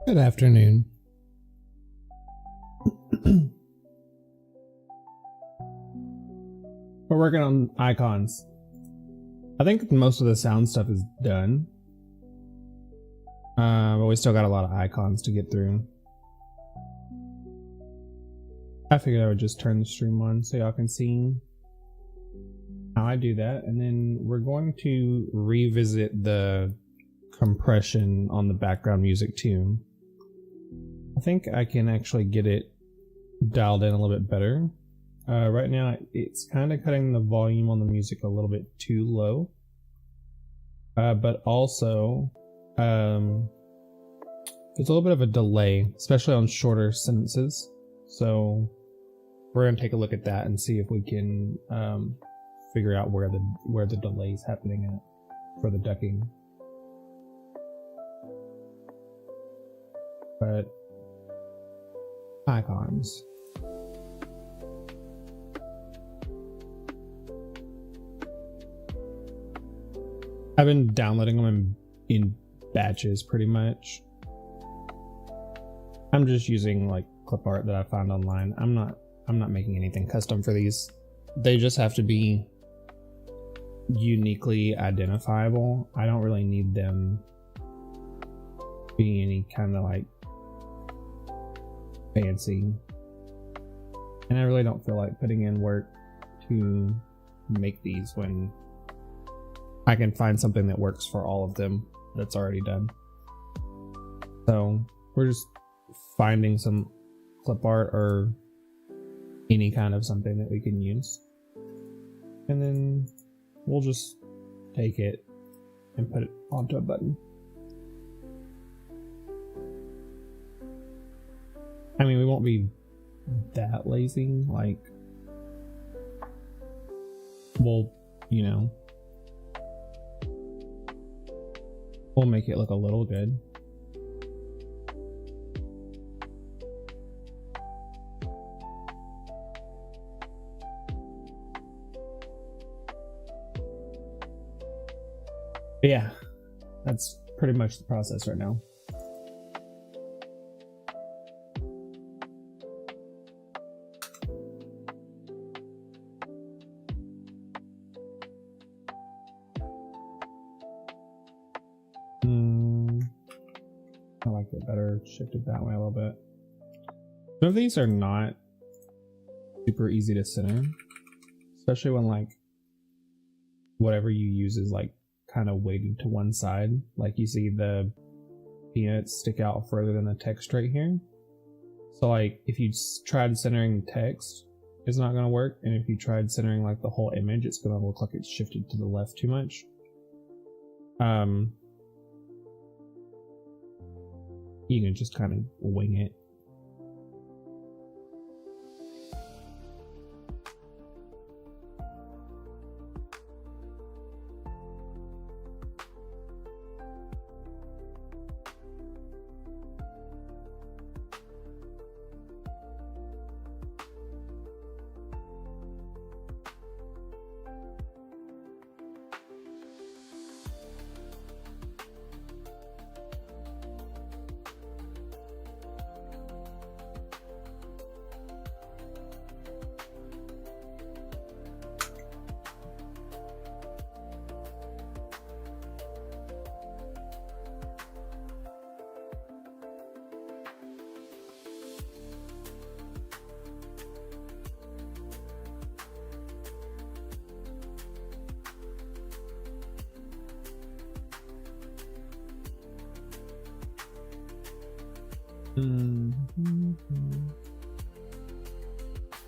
Good afternoon. We're working on icons. I think most of the sound stuff is done. But we still got a lot of icons to get through. I figured I would just turn the stream on so y'all can see how I do that. And then we're going to revisit the compression on the background music too. I think I can actually get it dialed in a little bit better. Right now it's kind of cutting the volume on the music a little bit too low. But also there's a little bit of a delay, especially on shorter sentences. So we're going to take a look at that and see if we can figure out where the delay is happening at for the ducking. But icons. I've been downloading them in batches pretty much. I'm just using like clip art that I found online. I'm not making anything custom for these. They just have to be uniquely identifiable. I don't really need them being any kind of like fancy. And I really don't feel like putting in work to make these when I can find something that works for all of them that's already done. So we're just finding some clip art or any kind of something that we can use. And then we'll just take it and put it onto a button. I mean, we won't be that lazy, like, we'll, you know, we'll make it look a little good. But yeah, that's pretty much the process right now. I like it better shifted that way a little bit. Some of these are not super easy to center, especially when like whatever you use is like kind of weighted to one side. Like you see the peanuts stick out further than the text right here. So like if you tried centering text, it's not going to work. And if you tried centering like the whole image, it's going to look like it's shifted to the left too much. You can just kind of wing it.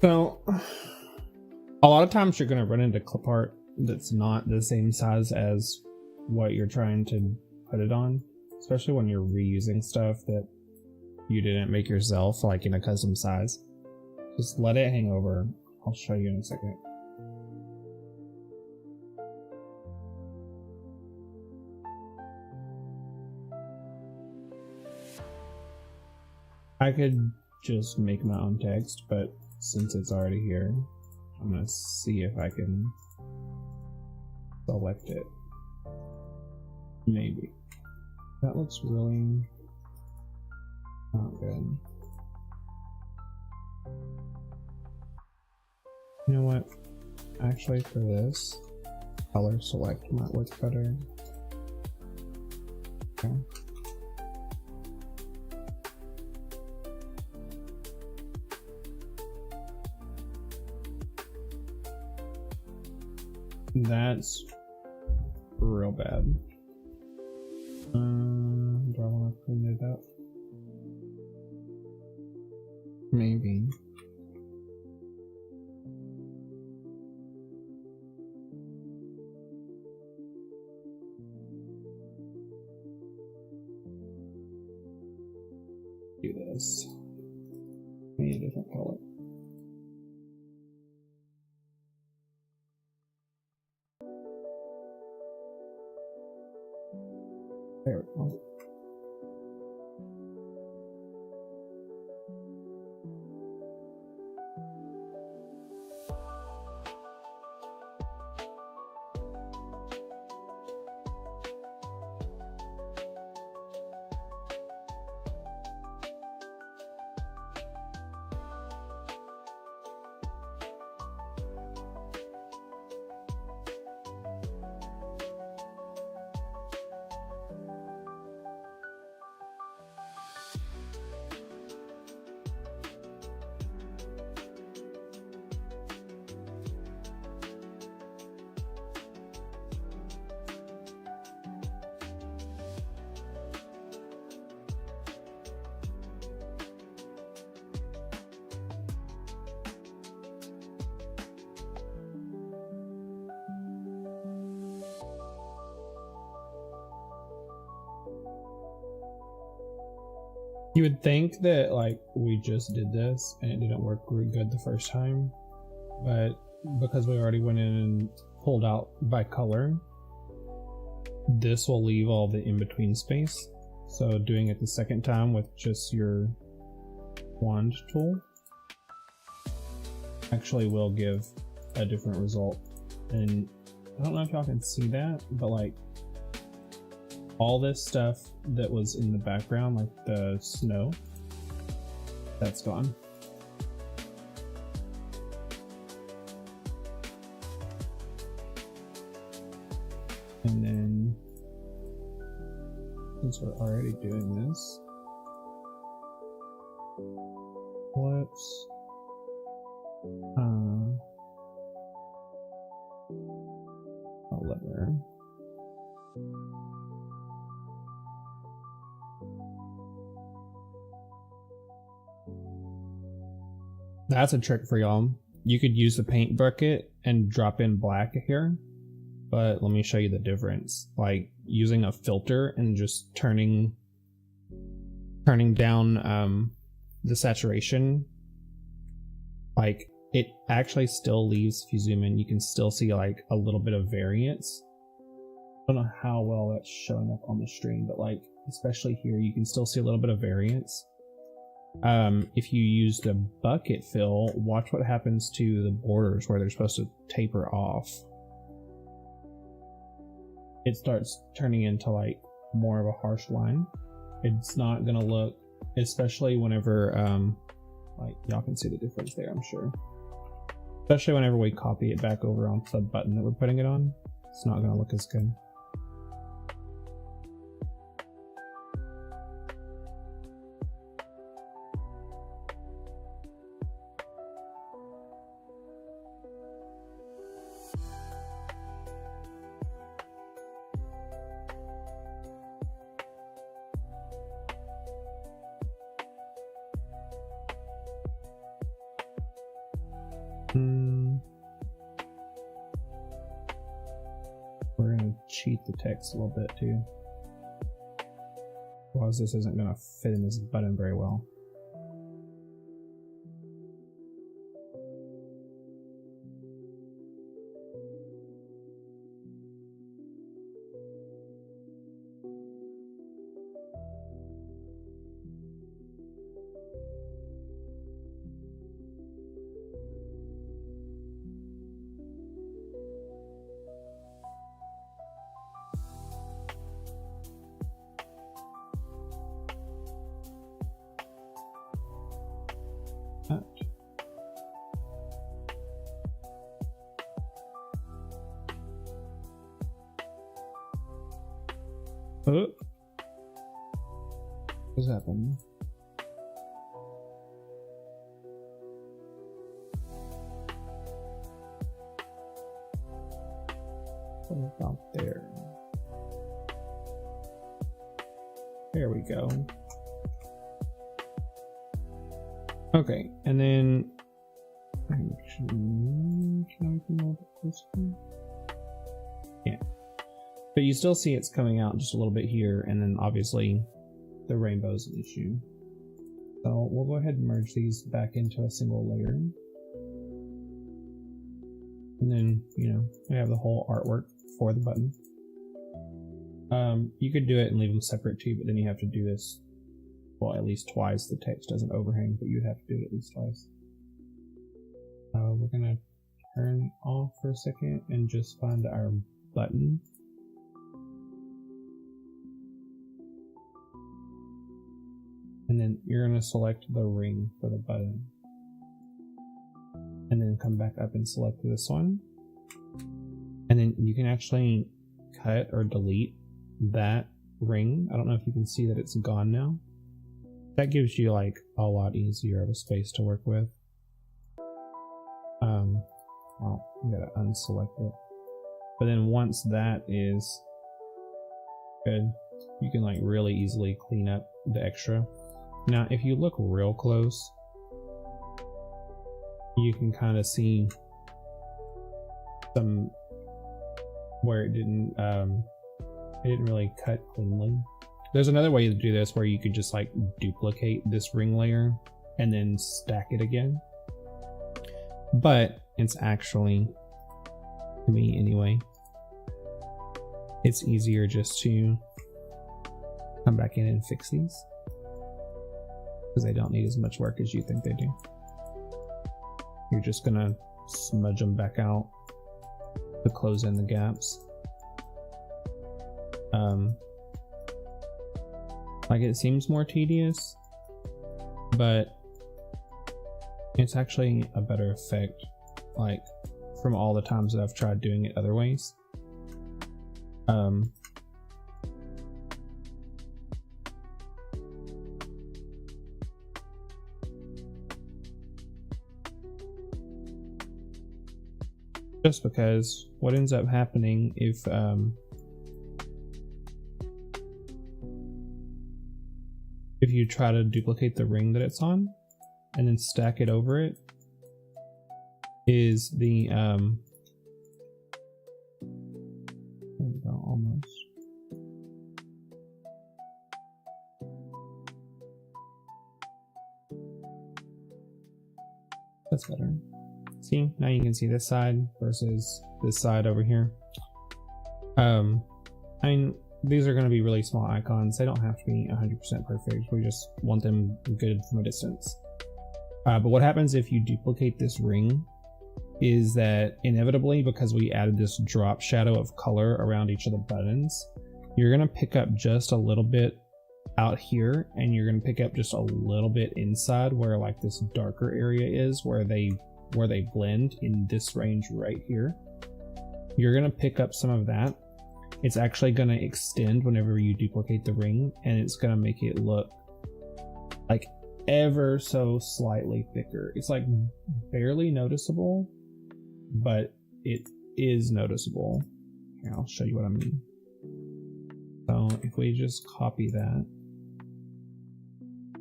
So a lot of times you're going to run into clip art that's not the same size as what you're trying to put it on, especially when you're reusing stuff that you didn't make yourself, like in a custom size. Just let it hang over. I'll show you in a second. I could just make my own text, but since it's already here, I'm gonna see if I can select it. Maybe. That looks really Not good. You know what? Actually, for this, color select might work better. Okay. That's real bad. Do I want to clean it up? Maybe. Do this. Need a different color. There we go. You would think that like we just did this and it didn't work really good the first time, but because we already went in and pulled out by color, this will leave all the in-between space. So doing it the second time with just your wand tool actually will give a different result. And I don't know if y'all can see that, but like all this stuff that was in the background, like the snow, that's gone. And then, since we're already doing this, let's I'll let her. That's a trick for y'all. You could use the paint bucket and drop in black here, but let me show you the difference. Like using a filter and just turning down the saturation, like it actually still leaves, if you zoom in, you can still see like a little bit of variance. I don't know how well that's showing up on the stream, but like especially here you can still see a little bit of variance. If you use the bucket fill, watch what happens to the borders where they're supposed to taper off. It starts turning into like more of a harsh line. It's not gonna look, especially whenever like y'all can see the difference there, I'm sure. Especially whenever we copy it back over onto the button that we're putting it on, it's not gonna look as good. We're going to cheat the text a little bit too. Otherwise this isn't going to fit in this button very well. that. Oh. What's happened? What about there? There we go. Okay, and then yeah, but you still see it's coming out just a little bit here, and then obviously the rainbow is an issue. So we'll go ahead and merge these back into a single layer, and then we have the whole artwork for the button. You could do it and leave them separate too, but then you have to do this, well, at least twice. The text doesn't overhang, but you'd have to do it at least twice. We're gonna turn off for a second and just find our button. And then you're gonna select the ring for the button. And then come back up and select this one. And then you can actually cut or delete that ring. I don't know if you can see that it's gone now. That gives you like a lot easier of a space to work with. Well, you gotta unselect it. But then once that is good, you can like really easily clean up the extra. Now, if you look real close, you can kind of see some where it didn't really cut cleanly. There's another way to do this where you could just like duplicate this ring layer and then stack it again. But it's actually, to me anyway, it's easier just to come back in and fix these because they don't need as much work as you think they do. You're just gonna smudge them back out to close in the gaps. Like it seems more tedious, but it's actually a better effect, like from all the times that I've tried doing it other ways. Just because what ends up happening if you try to duplicate the ring that it's on and then stack it over it, is the there we go, almost. That's better. See, now you can see this side versus this side over here. I mean, these are going to be really small icons. They don't have to be 100% perfect. We just want them good from a distance. But what happens if you duplicate this ring is that inevitably, because we added this drop shadow of color around each of the buttons, you're going to pick up just a little bit out here, and you're going to pick up just a little bit inside where like this darker area is, where they blend in this range right here. You're going to pick up some of that. It's actually going to extend whenever you duplicate the ring, and it's going to make it look like ever so slightly thicker. It's like barely noticeable, but it is noticeable. Here, I'll show you what I mean. So if we just copy that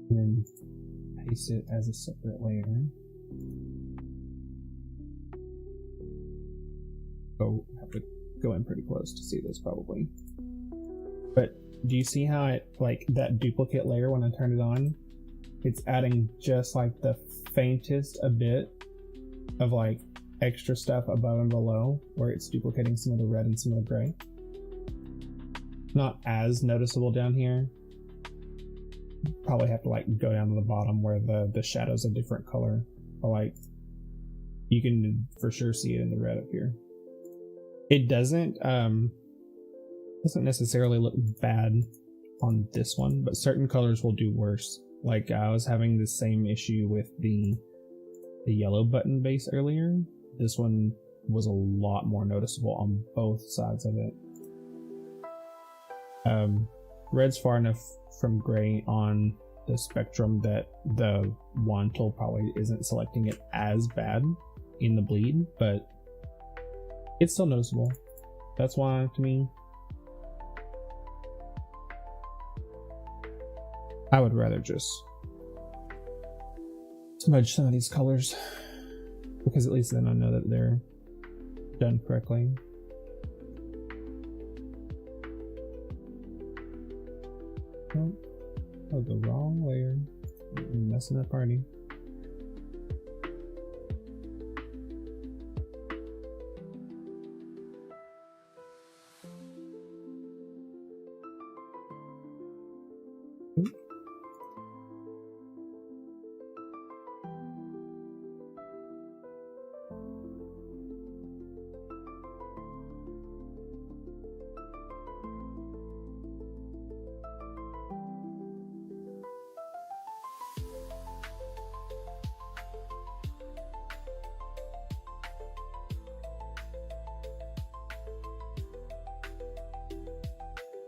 and then paste it as a separate layer. Oh, I have to go in pretty close to see this probably. But do you see how it, like that duplicate layer, when I turn it on, it's adding just like the faintest a bit of like extra stuff above and below, where it's duplicating some of the red and some of the gray. Not as noticeable down here. Probably have to like go down to the bottom where the shadow's a different color, but like you can for sure see it in the red up here. It doesn't necessarily look bad on this one, but certain colors will do worse. Like I was having the same issue with the the yellow button base earlier, this one was a lot more noticeable on both sides of it. Red's far enough from gray on the spectrum that the wand tool probably isn't selecting it as bad in the bleed, but it's still noticeable. That's why, to me, I would rather just smudge some of these colors, because at least then I know that they're done correctly. Oh, that was the wrong layer. I'm messing up party.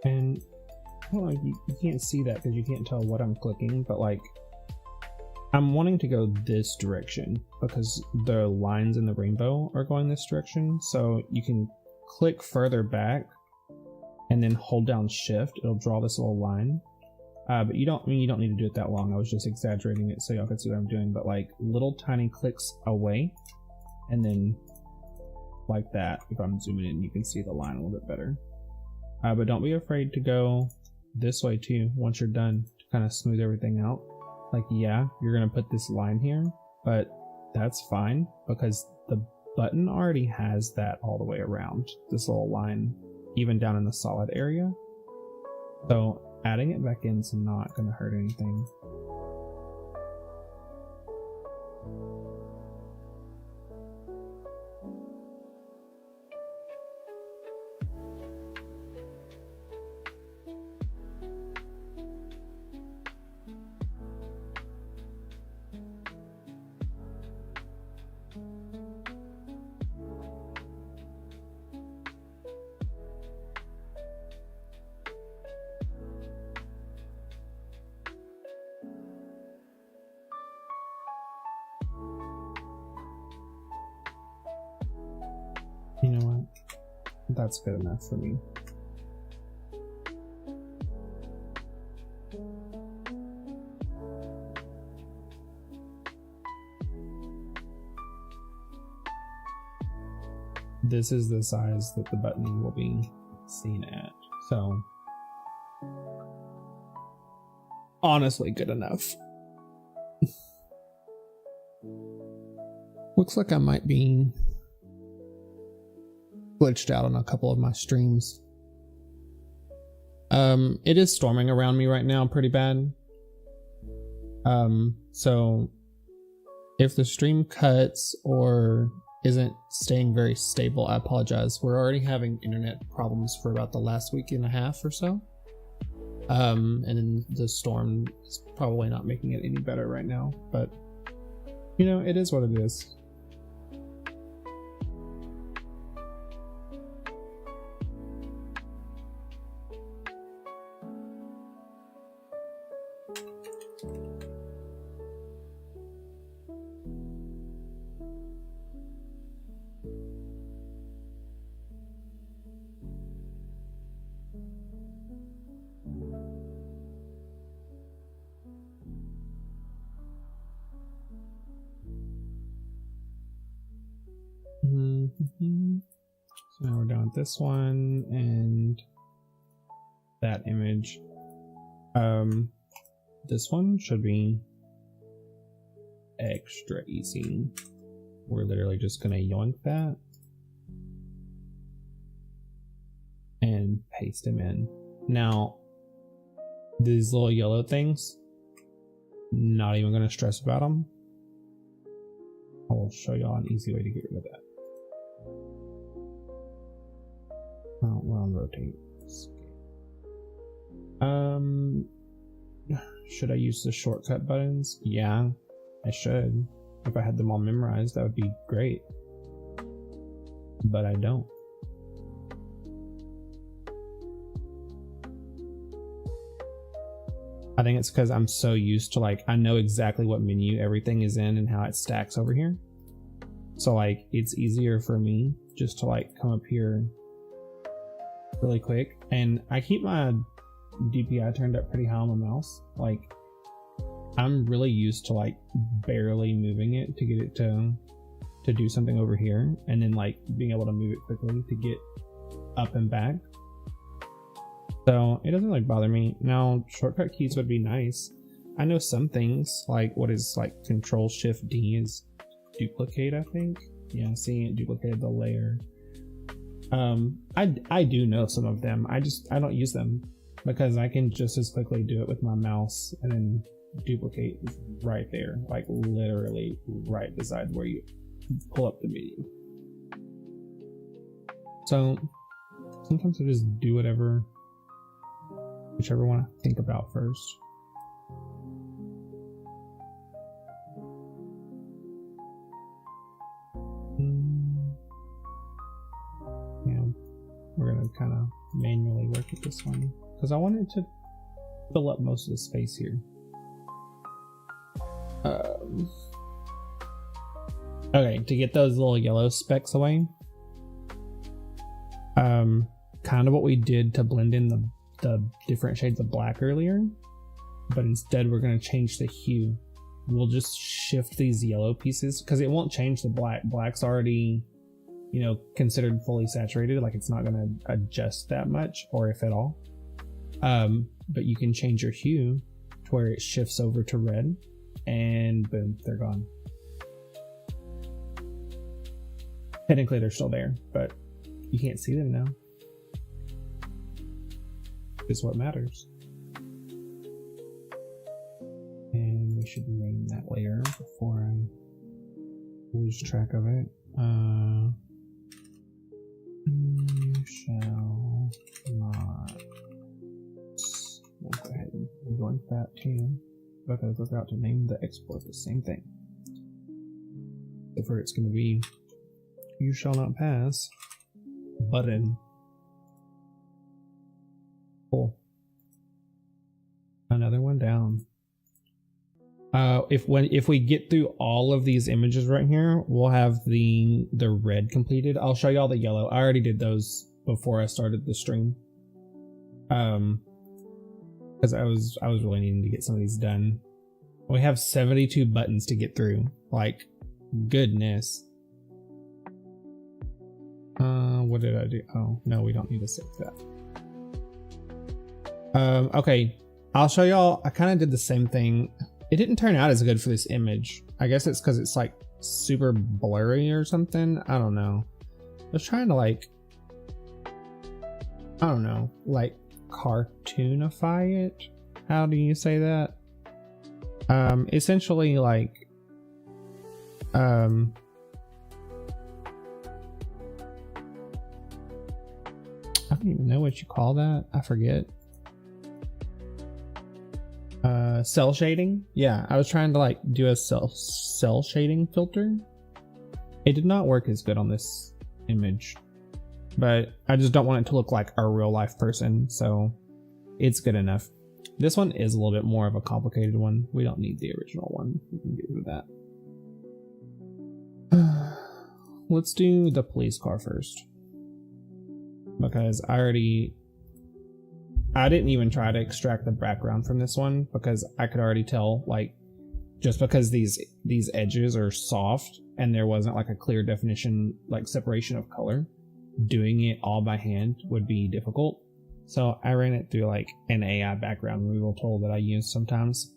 And I don't know, you can't see that because you can't tell what I'm clicking, but like I'm wanting to go this direction because the lines in the rainbow are going this direction. So you can click further back and then hold down shift. It'll draw this little line. But you don't need to do it that long. I was just exaggerating it so y'all can see what I'm doing, but like little tiny clicks away and then like that. If I'm zooming in, you can see the line a little bit better. But don't be afraid to go this way too once you're done to kind of smooth everything out. Like, yeah, you're going to put this line here, but that's fine because the button already has that all the way around, this little line, even down in the solid area. So adding it back in is not going to hurt anything. You know what? That's good enough for me. This is the size that the button will be seen at. So, honestly, good enough. Looks like I might be glitched out on a couple of my streams. It is storming around me right now pretty bad. So if the stream cuts or isn't staying very stable, I apologize. We're already having internet problems for about the last week and a half or so. And then the storm is probably not making it any better right now, but you know, it is what it is. So now we're done with this one and that image. This one should be extra easy. We're literally just gonna yoink that and paste them in. Now, these little yellow things, not even gonna stress about them. I will show y'all an easy way to get rid of that. Oh, we're on rotate. Should I use the shortcut buttons? Yeah, I should. If I had them all memorized, that would be great. But I don't. I think it's because I'm so used to like, I know exactly what menu everything is in and how it stacks over here. So like, it's easier for me just to like come up here really quick. And I keep my DPI turned up pretty high on my mouse. Like, I'm really used to like barely moving it to get it to do something over here. And then like being able to move it quickly to get up and back. So it doesn't like bother me. Now, shortcut keys would be nice. I know some things like what is like Control Shift D is duplicate, I think. Yeah, seeing it duplicated the layer. I do know some of them. I don't use them because I can just as quickly do it with my mouse and then duplicate right there, like literally right beside where you pull up the menu. So sometimes I just do whichever one I think about first. Yeah, we're gonna kind of manually work at this one because I wanted to fill up most of the space here. Okay, to get those little yellow specks away, kind of what we did to blend in the different shades of black earlier, but instead we're going to change the hue. We'll just shift these yellow pieces because it won't change the black. Black's already, you know, considered fully saturated. Like it's not going to adjust that much, or if at all. But you can change your hue to where it shifts over to red, and boom, they're gone. Technically they're still there, but you can't see them now. Is what matters. And we should name that layer before I lose track of it. You shall not. We'll go ahead and join that too, because we're about to name the export the same thing. Therefore, it's going to be "You shall not pass" button. Cool. Another one down. If we get through all of these images right here, we'll have the red completed. I'll show you all the yellow. I already did those before I started the stream. Because I was really needing to get some of these done. We have 72 buttons to get through. Like, goodness. What did I do? Oh no, we don't need to save that. Okay, I'll show y'all. I kind of did the same thing. It didn't turn out as good for this image. I guess it's because it's like super blurry or something. I don't know. I was trying to like, I don't know, like cartoonify it. How do you say that? Essentially like, I don't even know what you call that. I forget. Cell shading. Yeah, I was trying to like do a cell shading filter. It did not work as good on this image, but I just don't want it to look like a real life person, so it's good enough. This one is a little bit more of a complicated one. We don't need the original one. We can get rid of that. Let's do the police car first, because I didn't even try to extract the background from this one because I could already tell, like, just because these edges are soft and there wasn't like a clear definition, like separation of color, doing it all by hand would be difficult. So I ran it through like an AI background removal tool that I use sometimes,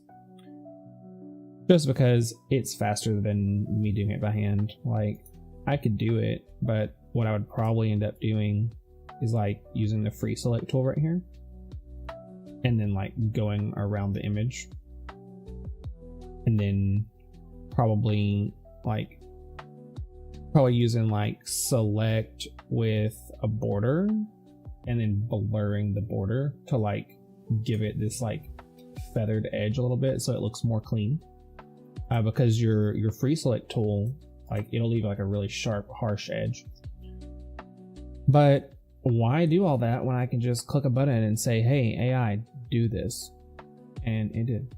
just because it's faster than me doing it by hand. Like, I could do it, but what I would probably end up doing is like using the free select tool right here, and then like going around the image, and then probably using like select with a border and then blurring the border to like give it this like feathered edge a little bit so it looks more clean. because your free select tool, like it'll leave like a really sharp, harsh edge. But why do all that when I can just click a button and say, hey, AI, do this? And it did.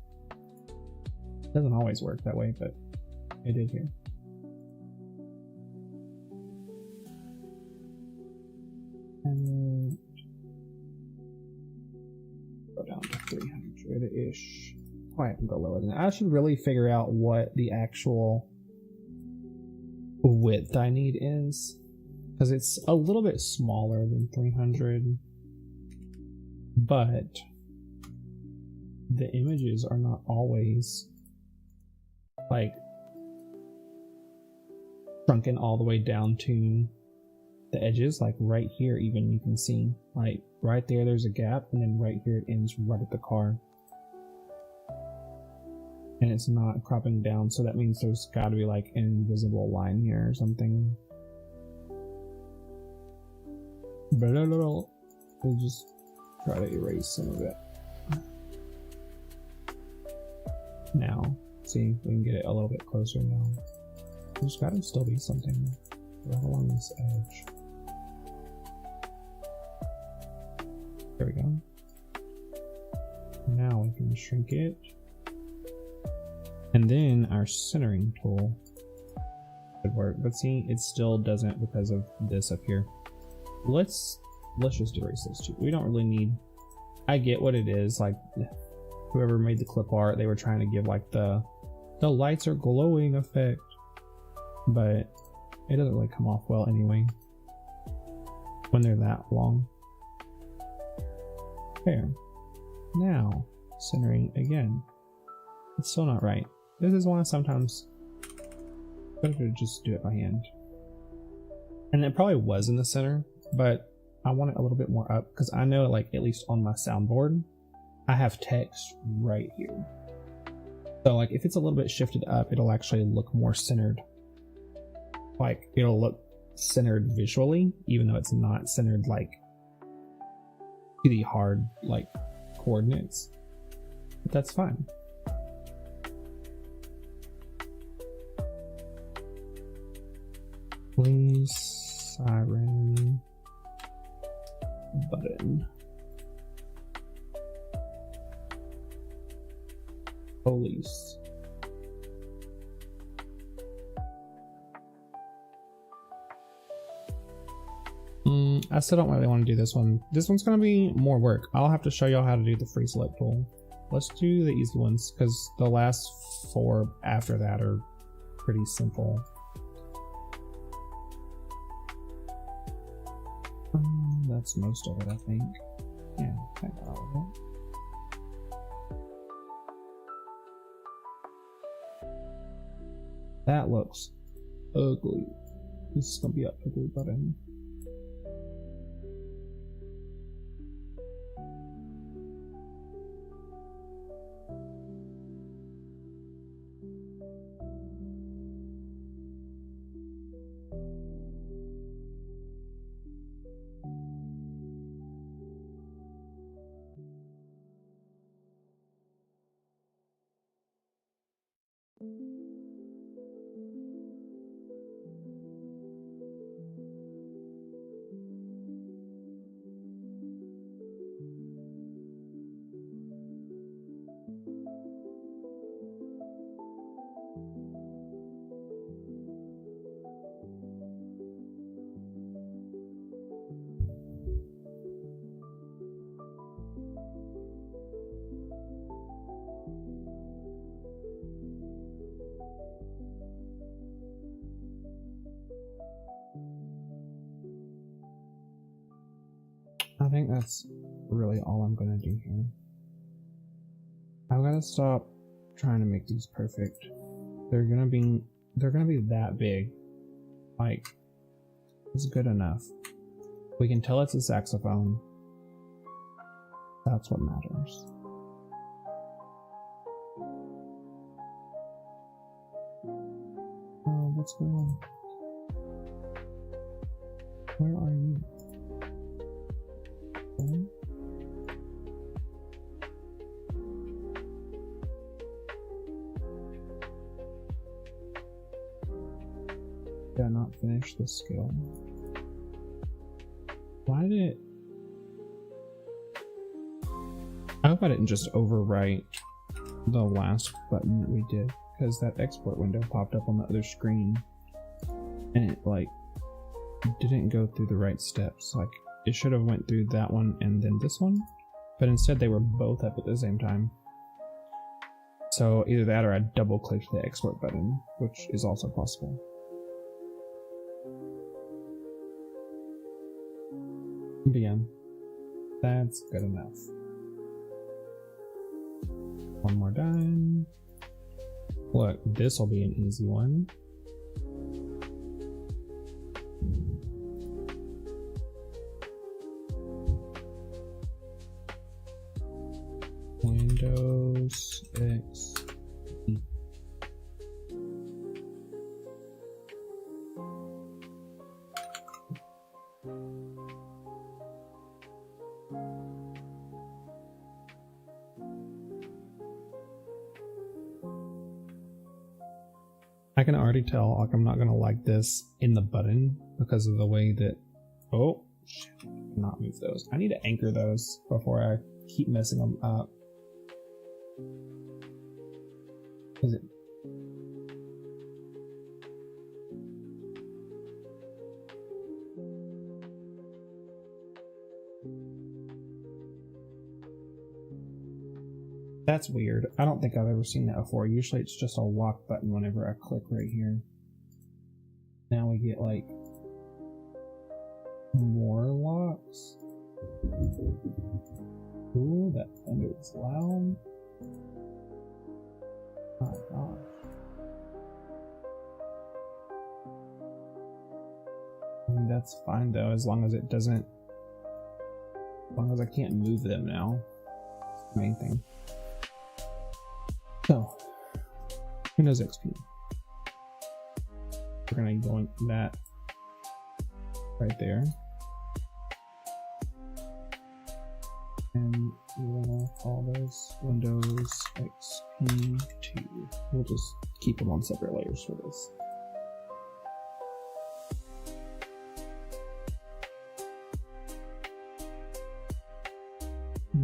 It doesn't always work that way, but it did here. And go down to 300-ish. Oh, I can go lower than that. I should really figure out what the actual width I need is, because it's a little bit smaller than 300, but the images are not always like shrunken all the way down to the edges. Like right here, even you can see like right there's a gap, and then right here it ends right at the car, and it's not cropping down, so that means there's got to be like an invisible line here or something. But we'll just try to erase some of it. Now, see, we can get it a little bit closer now. There's got to still be something right along this edge. There we go. Now we can shrink it. And then our centering tool should work. But see, it still doesn't because of this up here. Let's just erase this too. We don't really need, I get what it is, like whoever made the clip art, they were trying to give like the lights are glowing effect, but it doesn't really come off well anyway when they're that long. There. Now centering again. It's still not right. This is why sometimes better to just do it by hand. And it probably was in the center, but I want it a little bit more up because I know, like, at least on my soundboard, I have text right here. So like if it's a little bit shifted up, it'll actually look more centered. Like it'll look centered visually, even though it's not centered like to the hard like coordinates. But that's fine. Please, siren button. Police. I still don't really want to do this one. This one's going to be more work. I'll have to show y'all how to do the free select tool. Let's do the easy ones because the last 4 after that are pretty simple. That's most of it, I think. Yeah, I got all of it. That looks ugly. This is gonna be an ugly button. I think that's really all I'm gonna do here. I'm gonna stop trying to make these perfect. They're gonna be that big. Like, it's good enough. We can tell it's a saxophone. That's what matters. Oh, what's going on? Where are you? Did I not finish the skill? Why did it? I hope I didn't just overwrite the last button that we did, because that export window popped up on the other screen and it like didn't go through the right steps. Like it should have went through that one and then this one, but instead they were both up at the same time. So either that or I double clicked the export button, which is also possible. But yeah, that's good enough. One more done. Look, this will be an easy one. Windows XP. I can already tell, like, I'm not gonna like this in the button because of the way that, oh, shit, I cannot move those. I need to anchor those before I keep messing them up. Is it? That's weird. I don't think I've ever seen that before. Usually it's just a lock button whenever I click right here. Now we get like more locks. Ooh, that thunder is loud. Oh my gosh. I mean, that's fine though, as long as it doesn't, as long as I can't move them now. That's the main thing. So, Windows XP. We're gonna go in that right there. And we're gonna call this Windows XP2. We'll just keep them on separate layers for this. I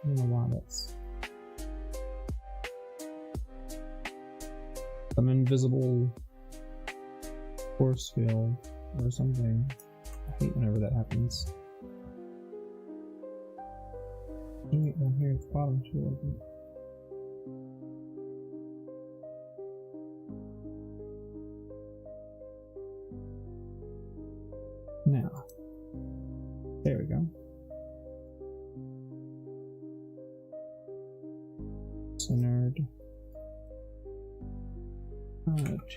don't know why that's some invisible force field or something. I hate whenever that happens. Right down here at the bottom too, I think. Now, there we go. Centered.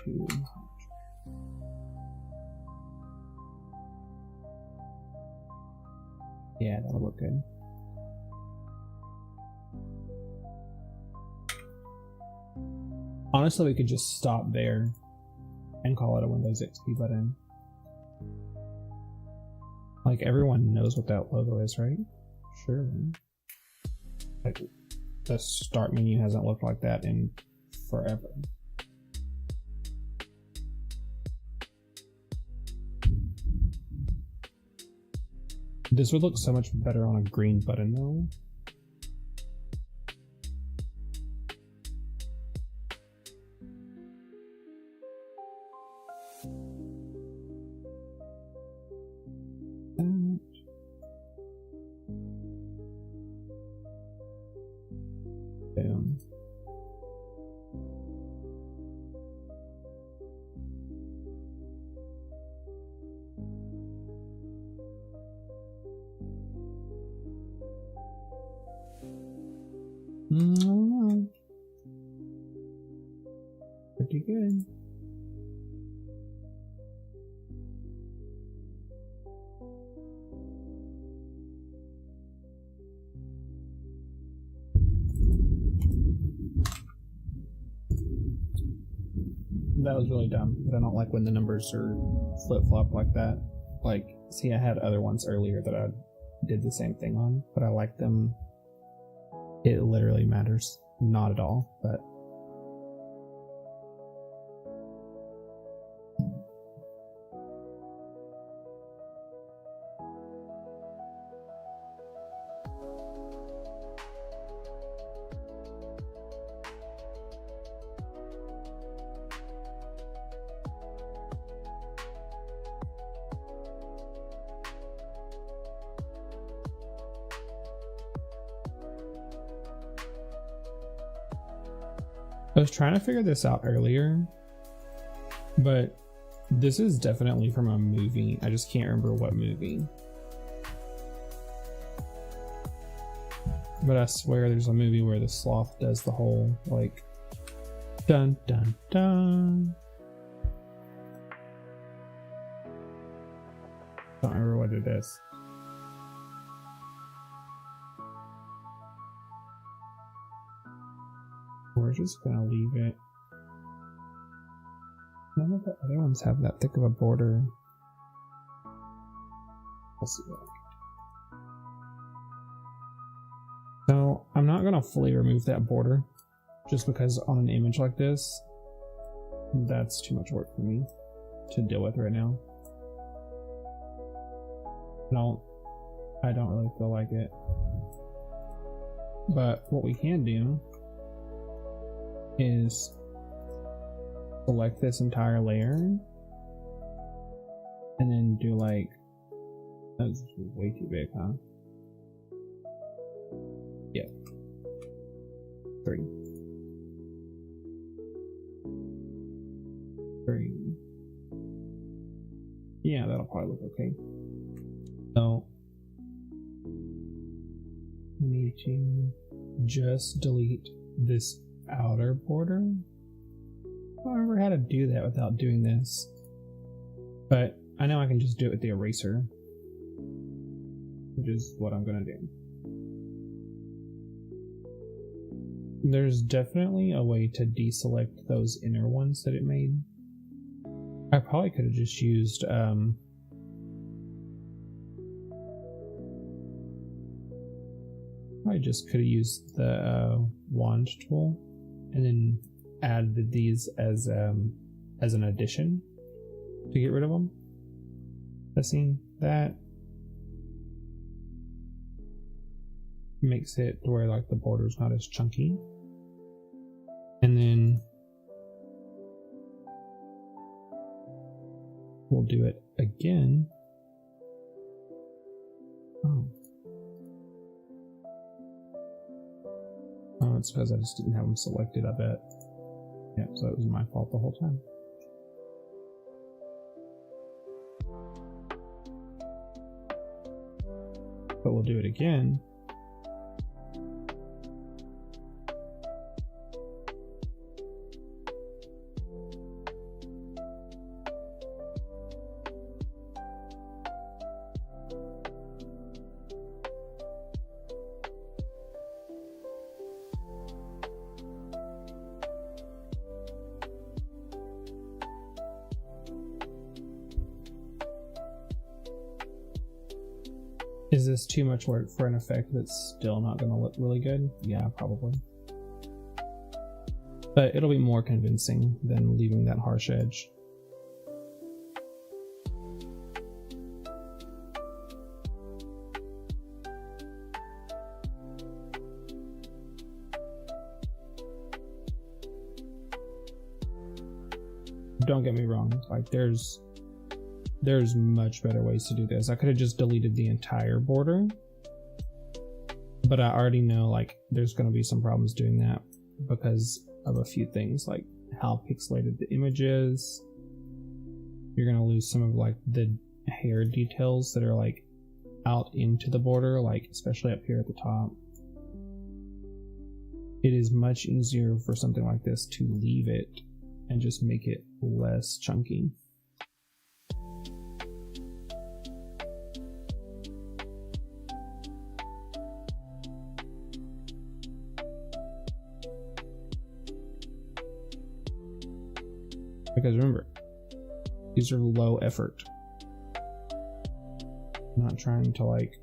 200. Yeah, that'll look good. Honestly, we could just stop there and call it a Windows XP button. Like, everyone knows what that logo is, right? Sure. Like, the start menu hasn't looked like that in forever. This would look so much better on a green button though. Boom. Alright. Pretty good. That was really dumb, but I don't like when the numbers are flip-flop like that. Like, see, I had other ones earlier that I did the same thing on, but I like them. It literally matters not at all, but I was trying to figure this out earlier, but this is definitely from a movie. I just can't remember what movie. But I swear there's a movie where the sloth does the whole, like, dun dun dun. Don't remember what it is. We're just gonna leave it. None of the other ones have that thick of a border. We'll see that. So I'm not gonna fully remove that border, just because on an image like this, that's too much work for me to deal with right now. I don't really feel like it. But what we can do is select this entire layer and then do like, that's way too big, huh? Yeah. 3. Yeah, that'll probably look okay. So we need to just delete this outer border. I don't remember how to do that without doing this, but I know I can just do it with the eraser, which is what I'm gonna do. There's definitely a way to deselect those inner ones that it made. I probably could have just used I just could have used the wand tool and then added these as an addition to get rid of them. See, that makes it to where like the border's not as chunky. And then we'll do it again. Oh, it's because I just didn't have them selected, I bet. Yeah, so it was my fault the whole time. But we'll do it again. Is this too much work for an effect that's still not going to look really good? Yeah, probably. But it'll be more convincing than leaving that harsh edge. Don't get me wrong, like there's much better ways to do this. I could have just deleted the entire border, but I already know like there's going to be some problems doing that because of a few things, like how pixelated the image is. You're going to lose some of like the hair details that are like out into the border, like especially up here at the top. It is much easier for something like this to leave it and just make it less chunky. Because remember, these are low effort. I'm not trying to like,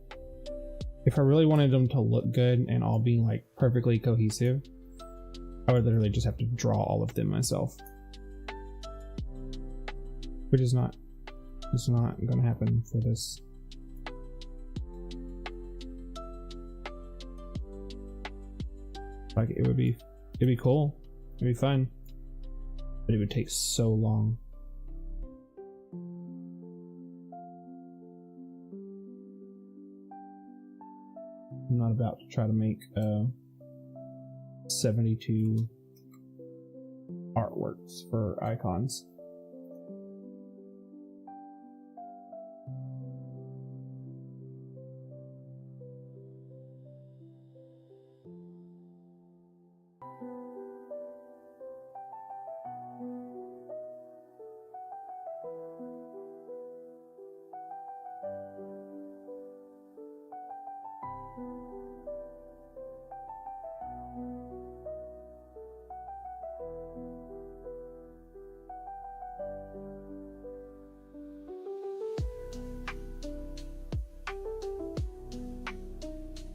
if I really wanted them to look good and all being like perfectly cohesive, I would literally just have to draw all of them myself. Which is not, it's not going to happen for this. Like it'd be cool, it'd be fun. But it would take so long. I'm not about to try to make 72 artworks for icons.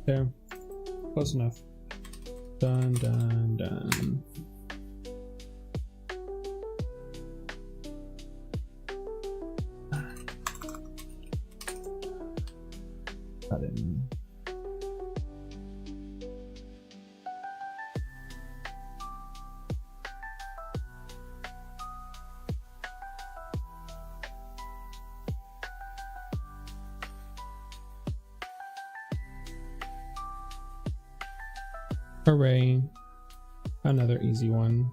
There, close enough. Done, done, done. Got it. Hooray. Another easy one.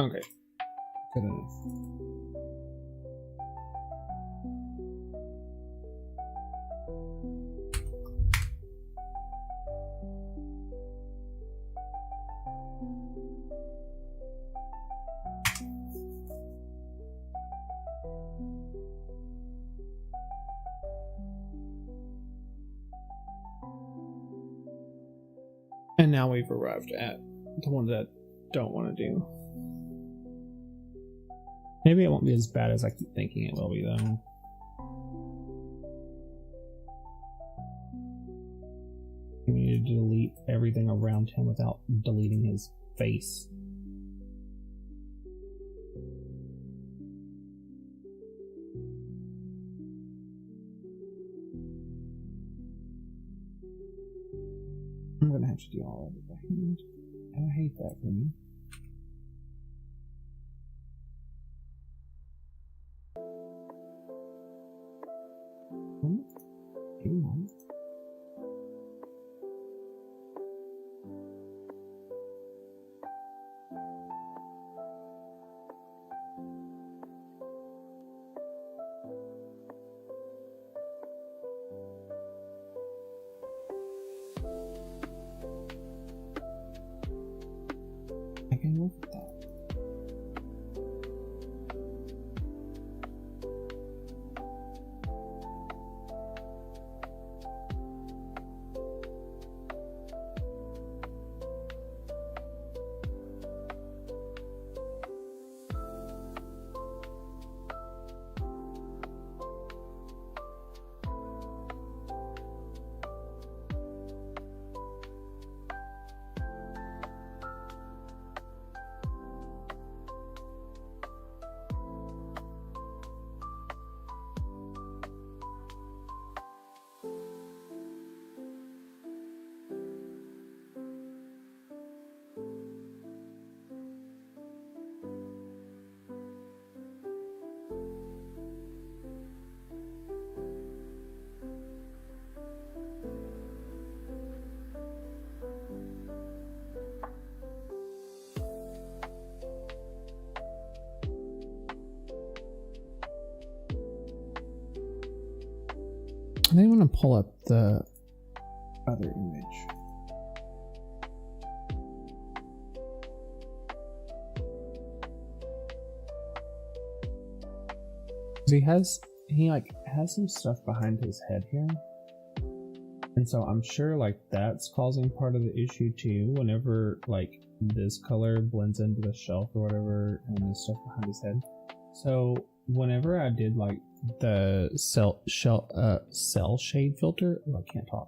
Okay, good enough. And now we've arrived at the one that I don't want to do. Maybe it won't be as bad as I keep thinking it will be, though. We need to delete everything around him without deleting his face. I'm gonna have to do all of it by hand, and I hate that for me. Hang on. I can look at that. I think I'm going to pull up the other image. He has some stuff behind his head here. And so I'm sure like that's causing part of the issue too, whenever like this color blends into the shelf or whatever and the stuff behind his head. So whenever I did like the cell shade filter, oh, I can't talk.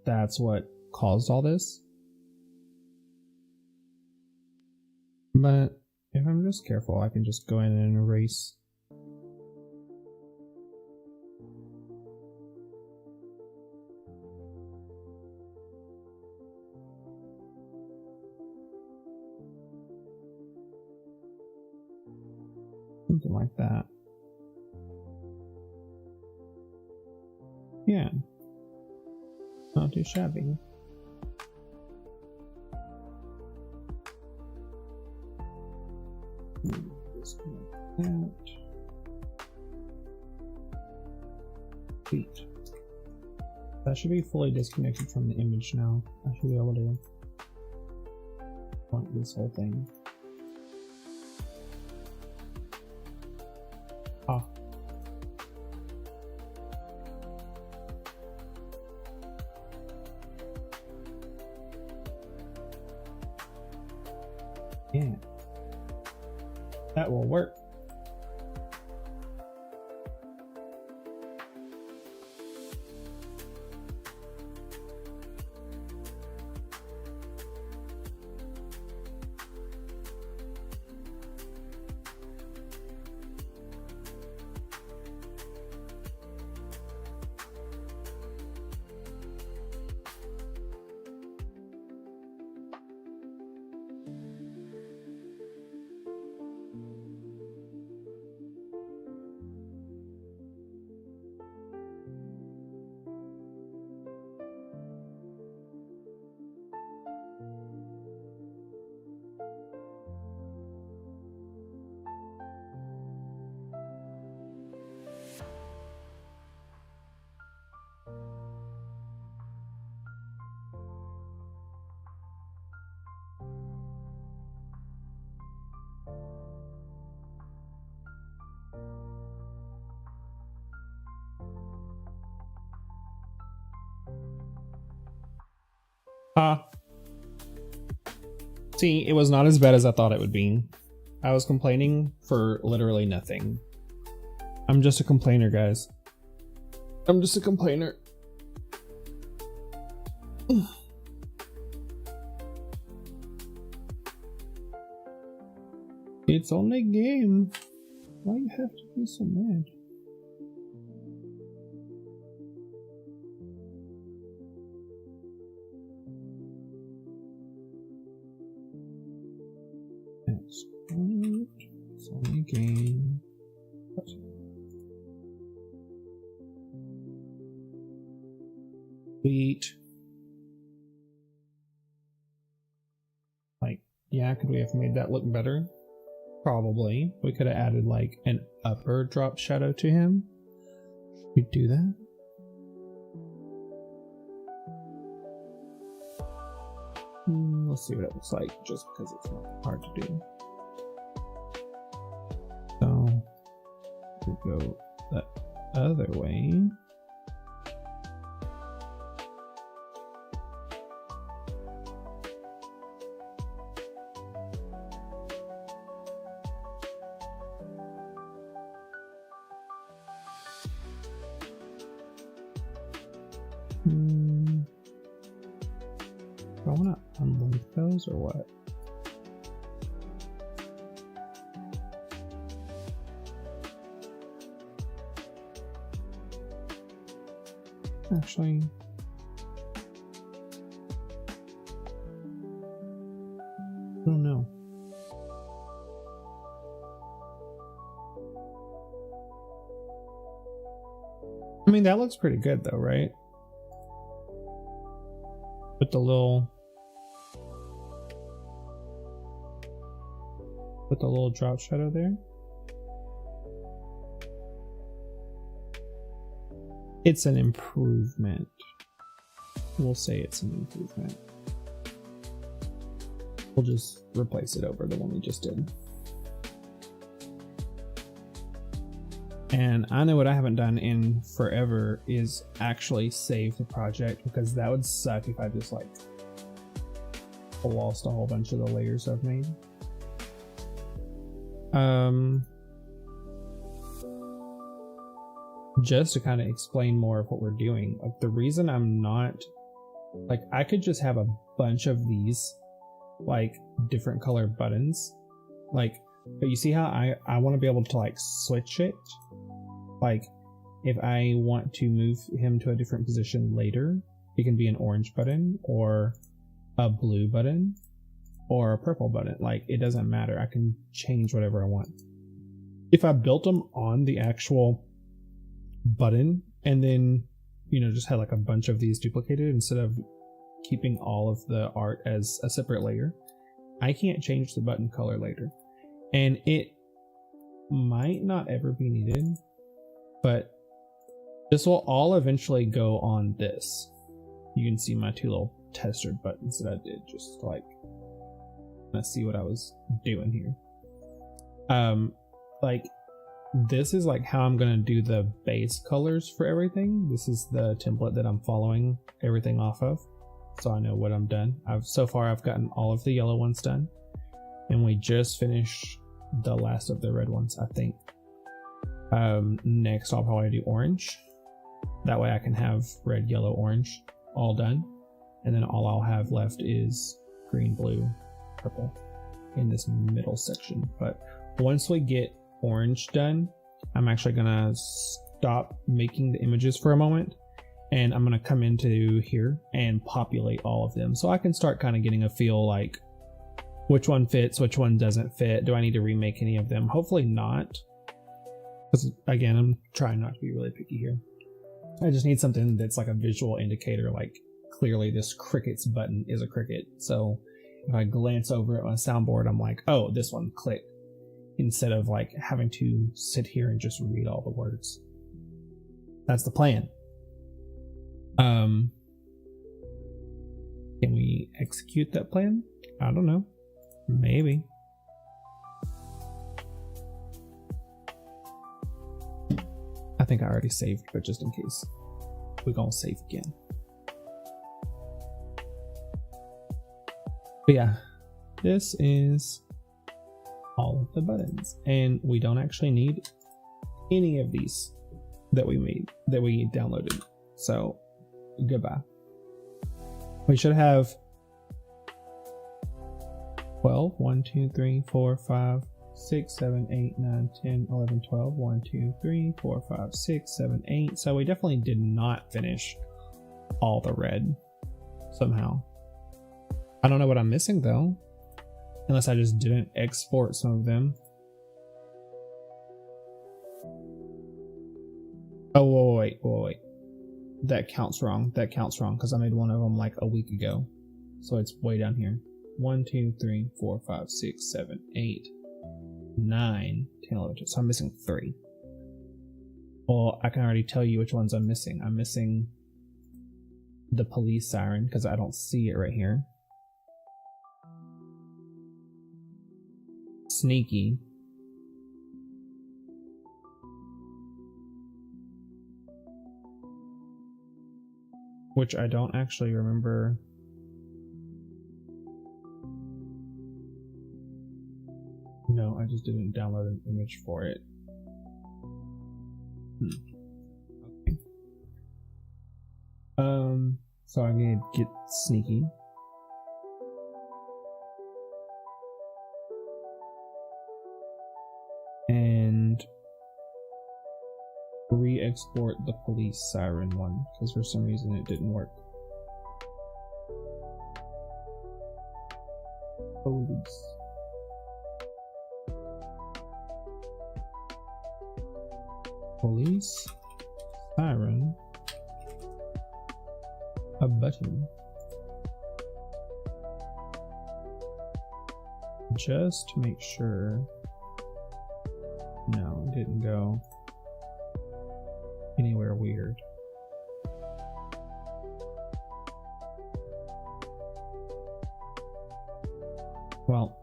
That's what caused all this. But if I'm just careful, I can just go in and erase. Something like that. Yeah. Not too shabby. Disconnect that. Sweet. That should be fully disconnected from the image now. I should be able to want this whole thing. Ah. Yeah. That will work. See, it was not as bad as I thought it would be. I was complaining for literally nothing. I'm just a complainer, guys. I'm just a complainer. It's only a game. Why you have to be so mad? It's only a game. Sweet. Like, yeah, could we have made that look better? Probably. We could have added like an upper drop shadow to him. Should we do that? Let's see what it looks like, just because it's not hard to do. So we go the other way. Do I want to unlink those or what? Actually, I don't know. I mean, that looks pretty good though, right? With the little drop shadow there. It's an improvement. We'll say it's an improvement. We'll just replace it over the one we just did. And I know what I haven't done in forever is actually save the project, because that would suck if I just like lost a whole bunch of the layers I've made. Just to kind of explain more of what we're doing, like the reason I'm not like, I could just have a bunch of these like different color buttons, like, but you see how I want to be able to like switch it, like if I want to move him to a different position later, it can be an orange button or a blue button or a purple button. Like, it doesn't matter, I can change whatever I want. If I built them on the actual button and then, you know, just had like a bunch of these duplicated instead of keeping all of the art as a separate layer, I can't change the button color later, and it might not ever be needed, but this will all eventually go on this. You can see my two little tester buttons that I did just to like see what I was doing here. Like, this is like how I'm gonna do the base colors for everything. This is the template that I'm following everything off of, so I know what I'm done. So far I've gotten all of the yellow ones done, and we just finished the last of the red ones, I think. Next I'll probably do orange. That way I can have red, yellow, orange all done, and then all I'll have left is green, blue, purple in this middle section. But once we get orange done, I'm actually gonna stop making the images for a moment, and I'm gonna come into here and populate all of them, so I can start kind of getting a feel like which one fits, which one doesn't fit. Do I need to remake any of them? Hopefully not, because again, I'm trying not to be really picky here. I just need something that's like a visual indicator, like clearly this crickets button is a cricket, so if I glance over at my soundboard, I'm like, oh, this one clicked, instead of like having to sit here and just read all the words. That's the plan. Can we execute that plan? I don't know. Maybe. I think I already saved, but just in case, we're gonna save again. But yeah, this is all of the buttons, and we don't actually need any of these that we made, that we downloaded, so goodbye. We should have 12, 1, 2, 3, 4, 5, 6, 7, 8, 9, 10, 11, 12, 1, 2, 3, 4, 5, 6, 7, 8. So we definitely did not finish all the red somehow. I don't know what I'm missing though, unless I just didn't export some of them. Oh, wait. That counts wrong. That counts wrong because I made one of them like a week ago. So it's way down here. 1, 2, 3, 4, 5, 6, 7, 8, 9, 10, 11. So I'm missing 3. Well, I can already tell you which ones I'm missing. I'm missing the police siren because I don't see it right here. Sneaky. Which I don't actually remember. No, I just didn't download an image for it. Okay. So I'm gonna get sneaky. And re-export the police siren one because for some reason it didn't work. Police siren, a button. Just to make sure. No, it didn't go anywhere weird. Well,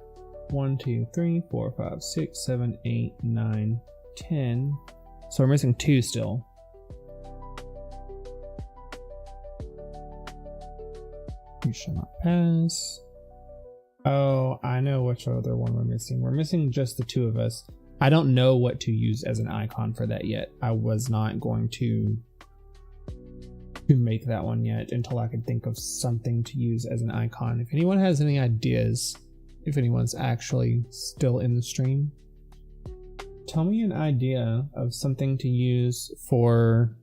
1, 2, 3, 4, 5, 6, 7, 8, 9, 10, So we're missing 2 still. You shall not pass. Oh, I know which other one we're missing. We're missing just the 2 of us. I don't know what to use as an icon for that yet. I was not going to make that one yet until I could think of something to use as an icon. If anyone has any ideas, if anyone's actually still in the stream, tell me an idea of something to use for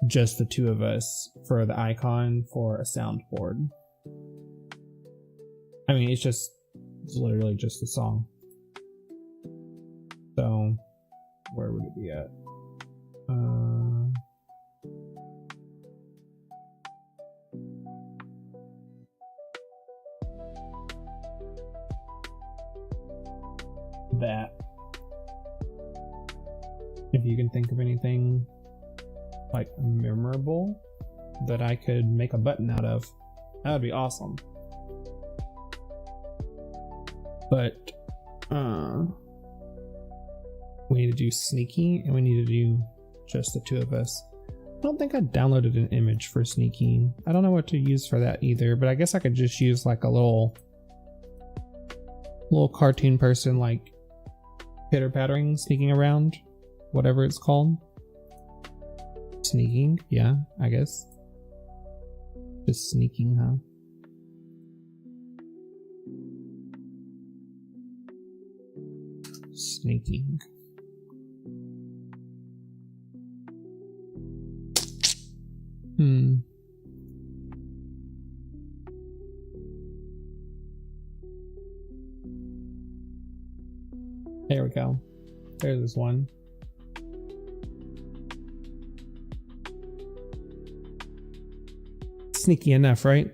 just the 2 of us for the icon for a soundboard. I mean, it's literally just a song. So, where would it be at? That. If you can think of anything like memorable that I could make a button out of, that would be awesome. But we need to do sneaky and we need to do just the 2 of us. I don't think I downloaded an image for sneaky. I don't know what to use for that either, but I guess I could just use like a little cartoon person like pitter-pattering, sneaking around, whatever it's called. Sneaking, yeah, I guess. Just sneaking, huh? Sneaking. There we go. There's this one. Sneaky enough, right?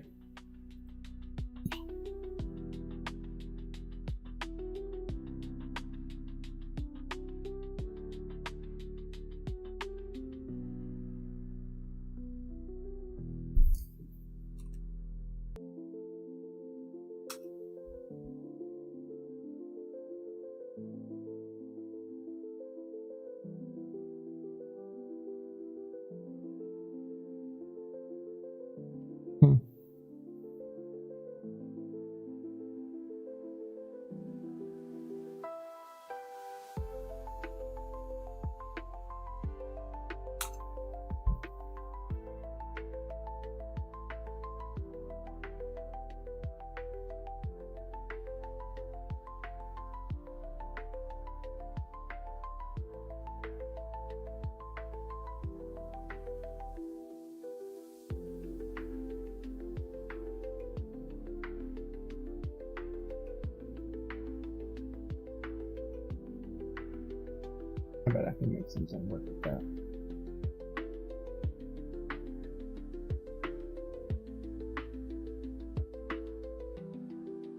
I bet I can make something work with that.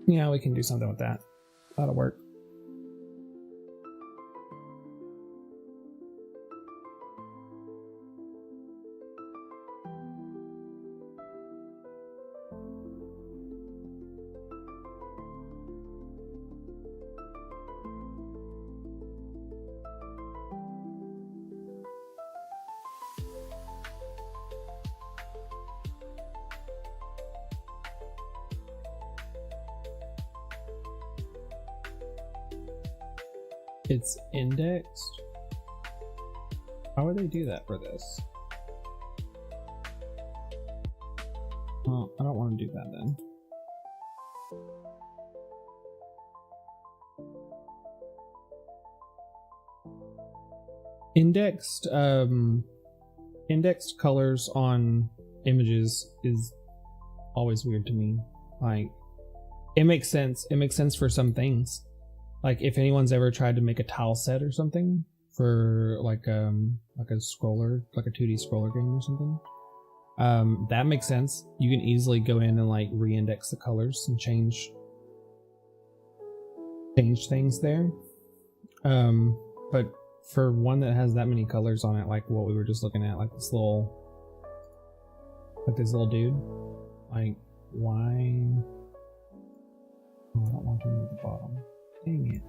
Yeah, we can do something with that. That'll work. It's indexed? How would they do that for this? Well, I don't want to do that then. Indexed colors on images is always weird to me. Like, it makes sense. It makes sense for some things. Like if anyone's ever tried to make a tile set or something for like a scroller, like a 2D scroller game or something, that makes sense. You can easily go in and like re-index the colors and change things there. But for one that has that many colors on it, like what we were just looking at, like this little dude, like why? Oh, I don't want him at the bottom. Dang it.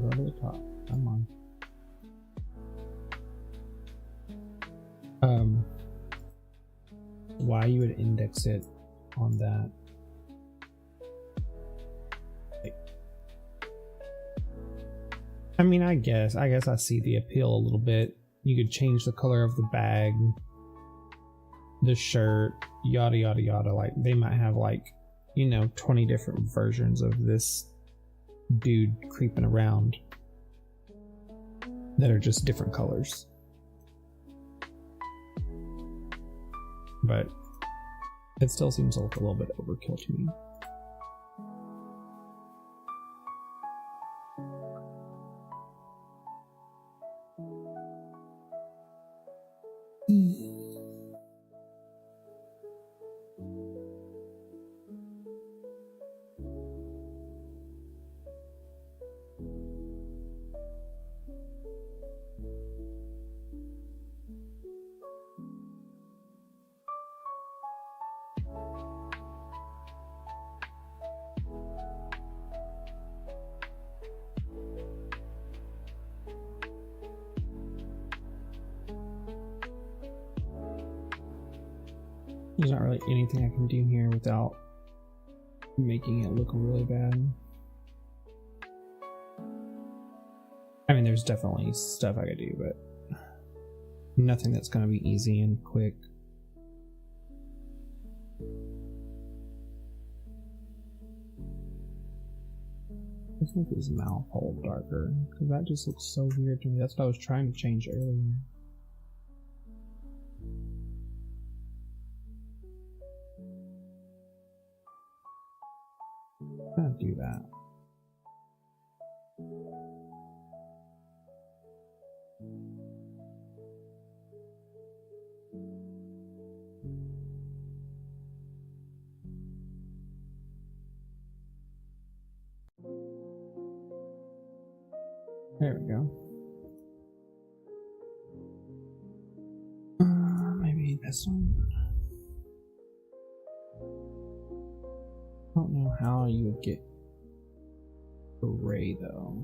Go to the top. why you would index it on that. I mean, I guess I see the appeal a little bit. You could change the color of the bag, the shirt, yada yada yada. Like they might have like, you know, 20 different versions of this dude creeping around that are just different colors. But it still seems like a little bit overkill to me. There's not really anything I can do here without making it look really bad. I mean, there's definitely stuff I could do, but nothing that's going to be easy and quick. Let's make his mouth hole darker, because that just looks so weird to me. That's what I was trying to change earlier. I'm gonna do that. There we go. Maybe this one. I don't know how you would get gray though.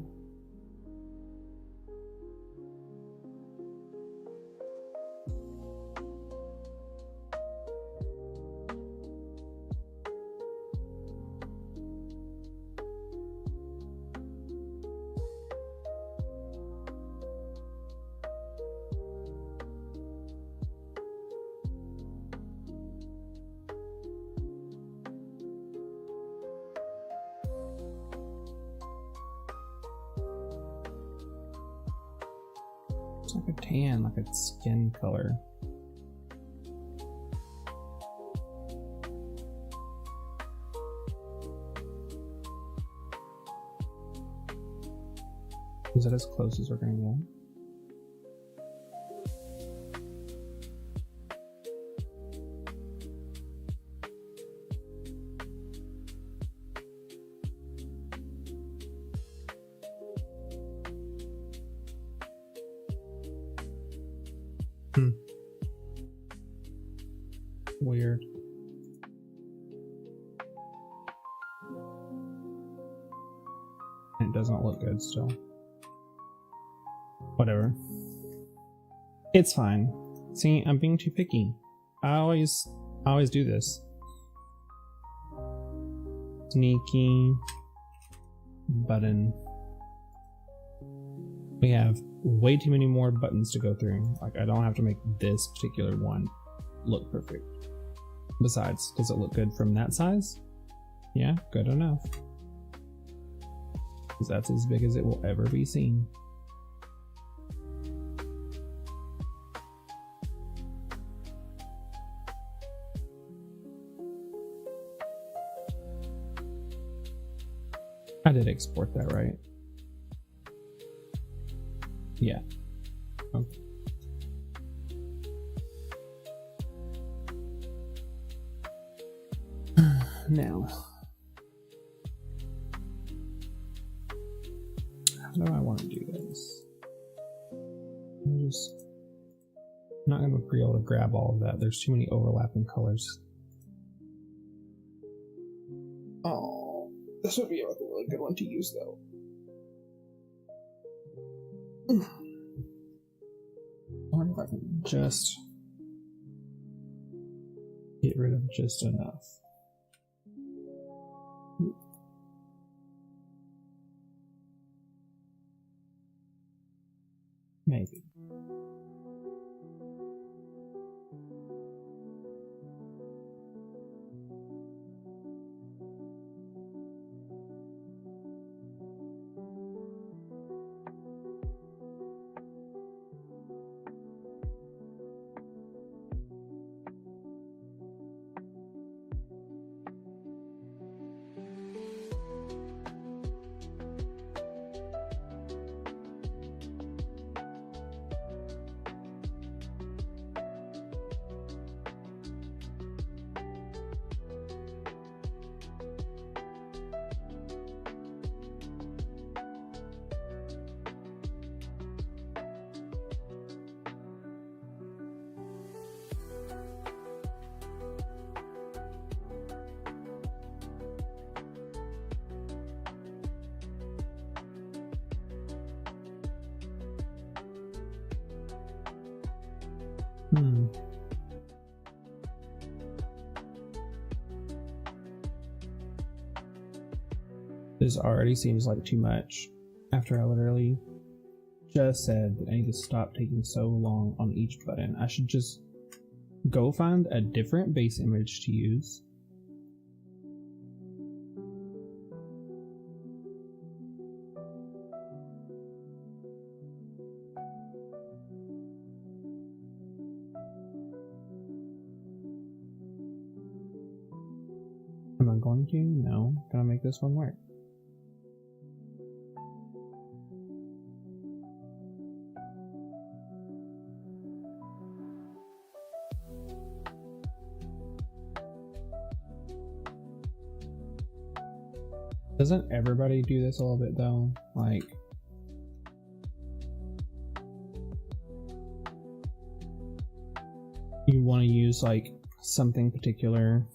It's like a tan, like a skin color. Is that as close as we're gonna go? Weird. It doesn't look good still. Whatever. It's fine. See, I'm being too picky. I always do this. Sneaky button. We have way too many more buttons to go through. Like, I don't have to make this particular one look perfect. Besides, does it look good from that size? Yeah, good enough. Because that's as big as it will ever be seen. I did export that, right? Yeah. Okay. Now, how do I want to do this? I'm not going to be able to grab all of that. There's too many overlapping colors. Oh, this would be like a really good one to use, though. I wonder if I can just Get rid of just enough. Maybe. This already seems like too much after I literally just said that I need to stop taking so long on each button. I should just go find a different base image to use. Am I going to? No. Gonna make this one work. Doesn't everybody do this a little bit though? Like, you want to use like something particular.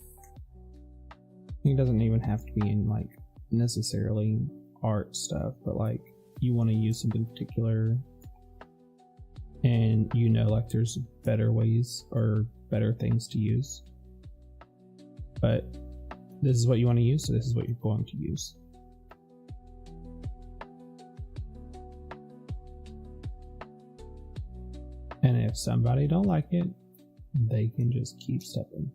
It doesn't even have to be in like necessarily art stuff, but like you want to use something particular and you know like there's better ways or better things to use. But this is what you want to use, so this is what you're going to use. And if somebody don't like it, they can just keep stepping.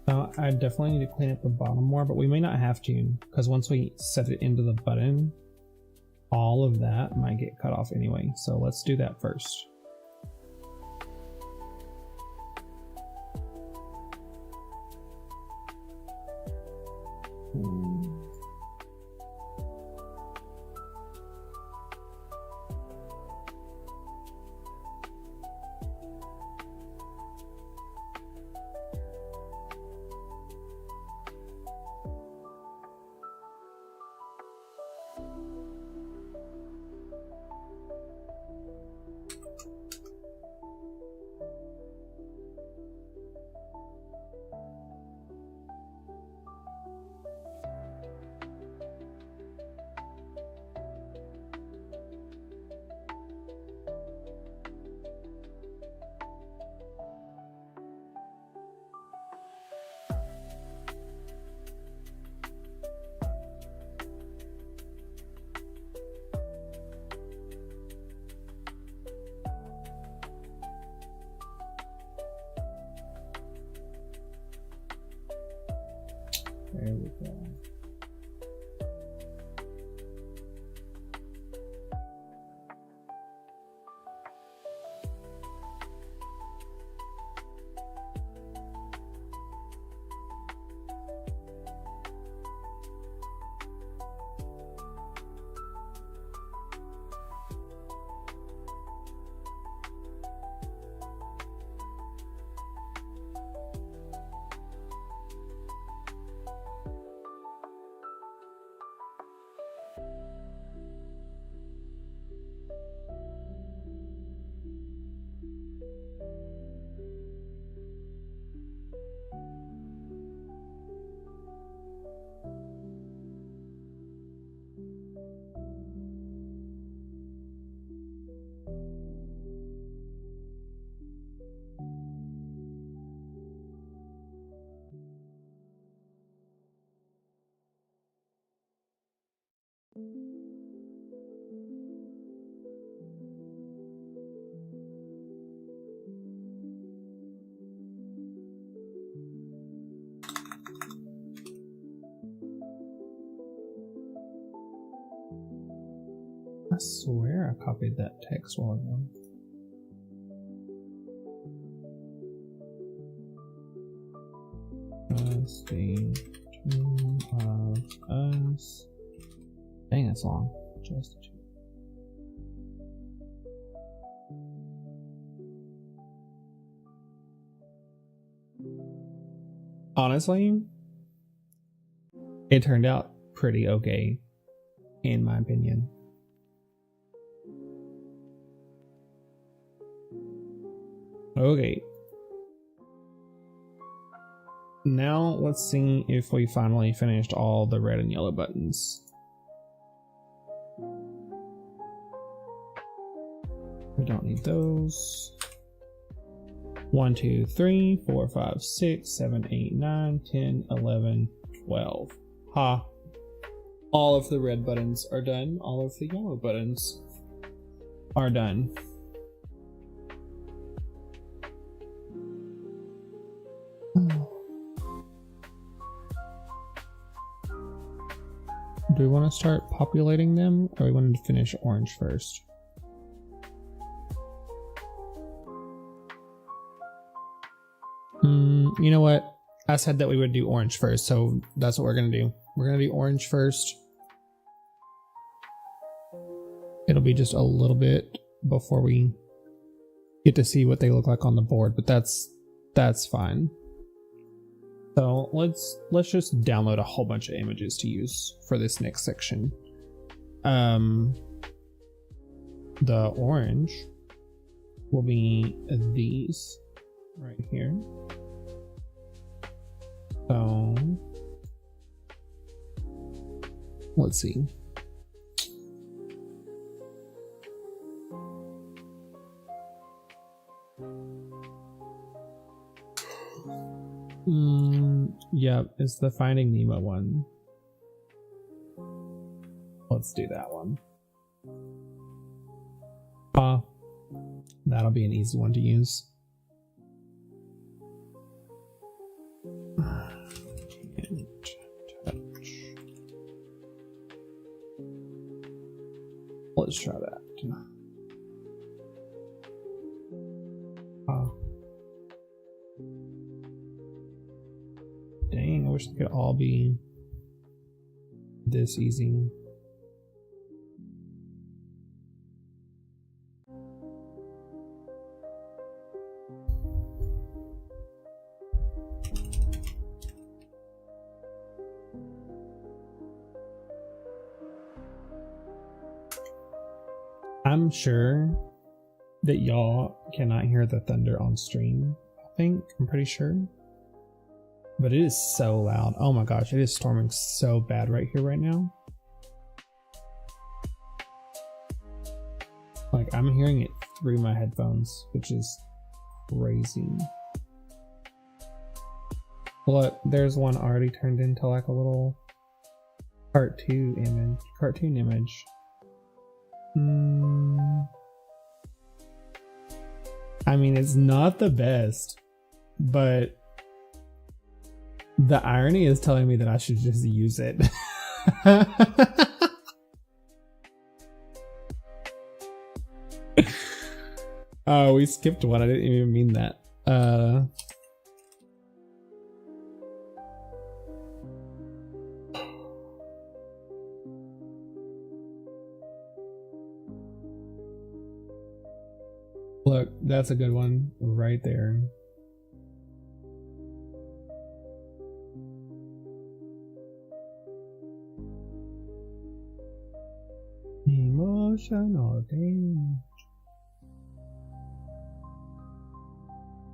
Now, I definitely need to clean up the bottom more, but we may not have to, because once we set it into the button, all of that might get cut off anyway. So let's do that first. There we go. I swear I copied that text while ago. Testing 2 of us. Dang, that's long. Just 2. Honestly, it turned out pretty okay, in my opinion. Okay. Now let's see if we finally finished all the red and yellow buttons. We don't need those. 1, 2, 3, 4, 5, 6, 7, 8, 9, 10, 11, 12. Ha. All of the red buttons are done. All of the yellow buttons are done. Do we want to start populating them, or we want to finish orange first? You know what? I said that we would do orange first, so that's what we're going to do. We're going to do orange first. It'll be just a little bit before we get to see what they look like on the board, but that's fine. So let's just download a whole bunch of images to use for this next section. The orange will be these right here. So let's see. Yep, it's the Finding Nemo one. Let's do that one. That'll be an easy one to use. And touch. Let's try that. Dang, I wish they could all be this easy. I'm sure that y'all cannot hear the thunder on stream. I'm pretty sure. But it is so loud. Oh my gosh, it is storming so bad right here, right now. Like, I'm hearing it through my headphones, which is crazy. Look, there's one already turned into like a little cartoon image. I mean, it's not the best, but The irony is telling me that I should just use it. Oh, we skipped one. I didn't even mean that. Look, that's a good one right there. Emotional damage.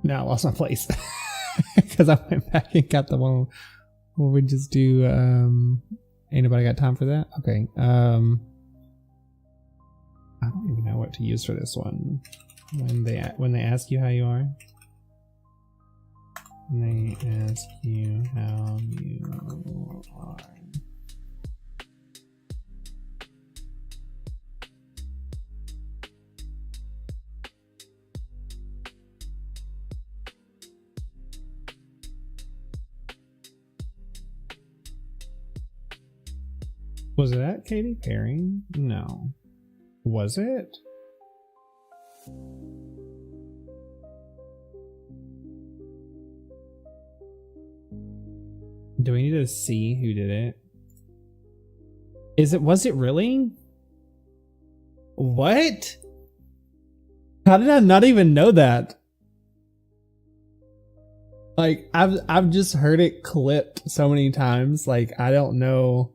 Now I lost my place because I went back and got the one. Will we just do? Anybody got time for that? Okay. I don't even know what to use for this one. When they ask you how you are. When they ask you how you are. Was that Katy Perry? No. Was it? Do we need to see who did it? Was it really? What? How did I not even know that? Like, I've just heard it clipped so many times. Like, I don't know.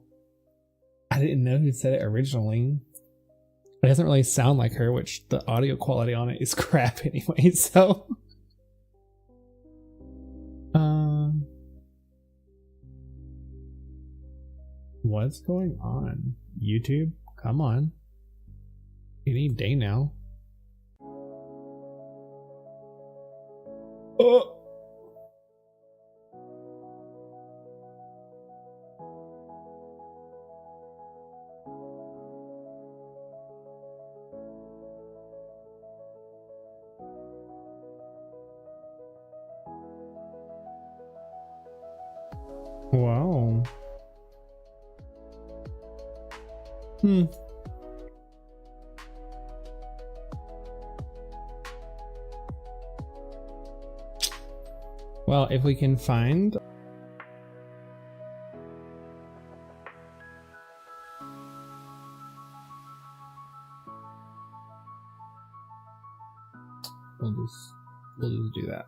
I didn't know who said it originally. It doesn't really sound like her, which the audio quality on it is crap anyway, so. What's going on? YouTube? Come on. Any day now. Oh! Wow. Well, if we can find... We'll just do that.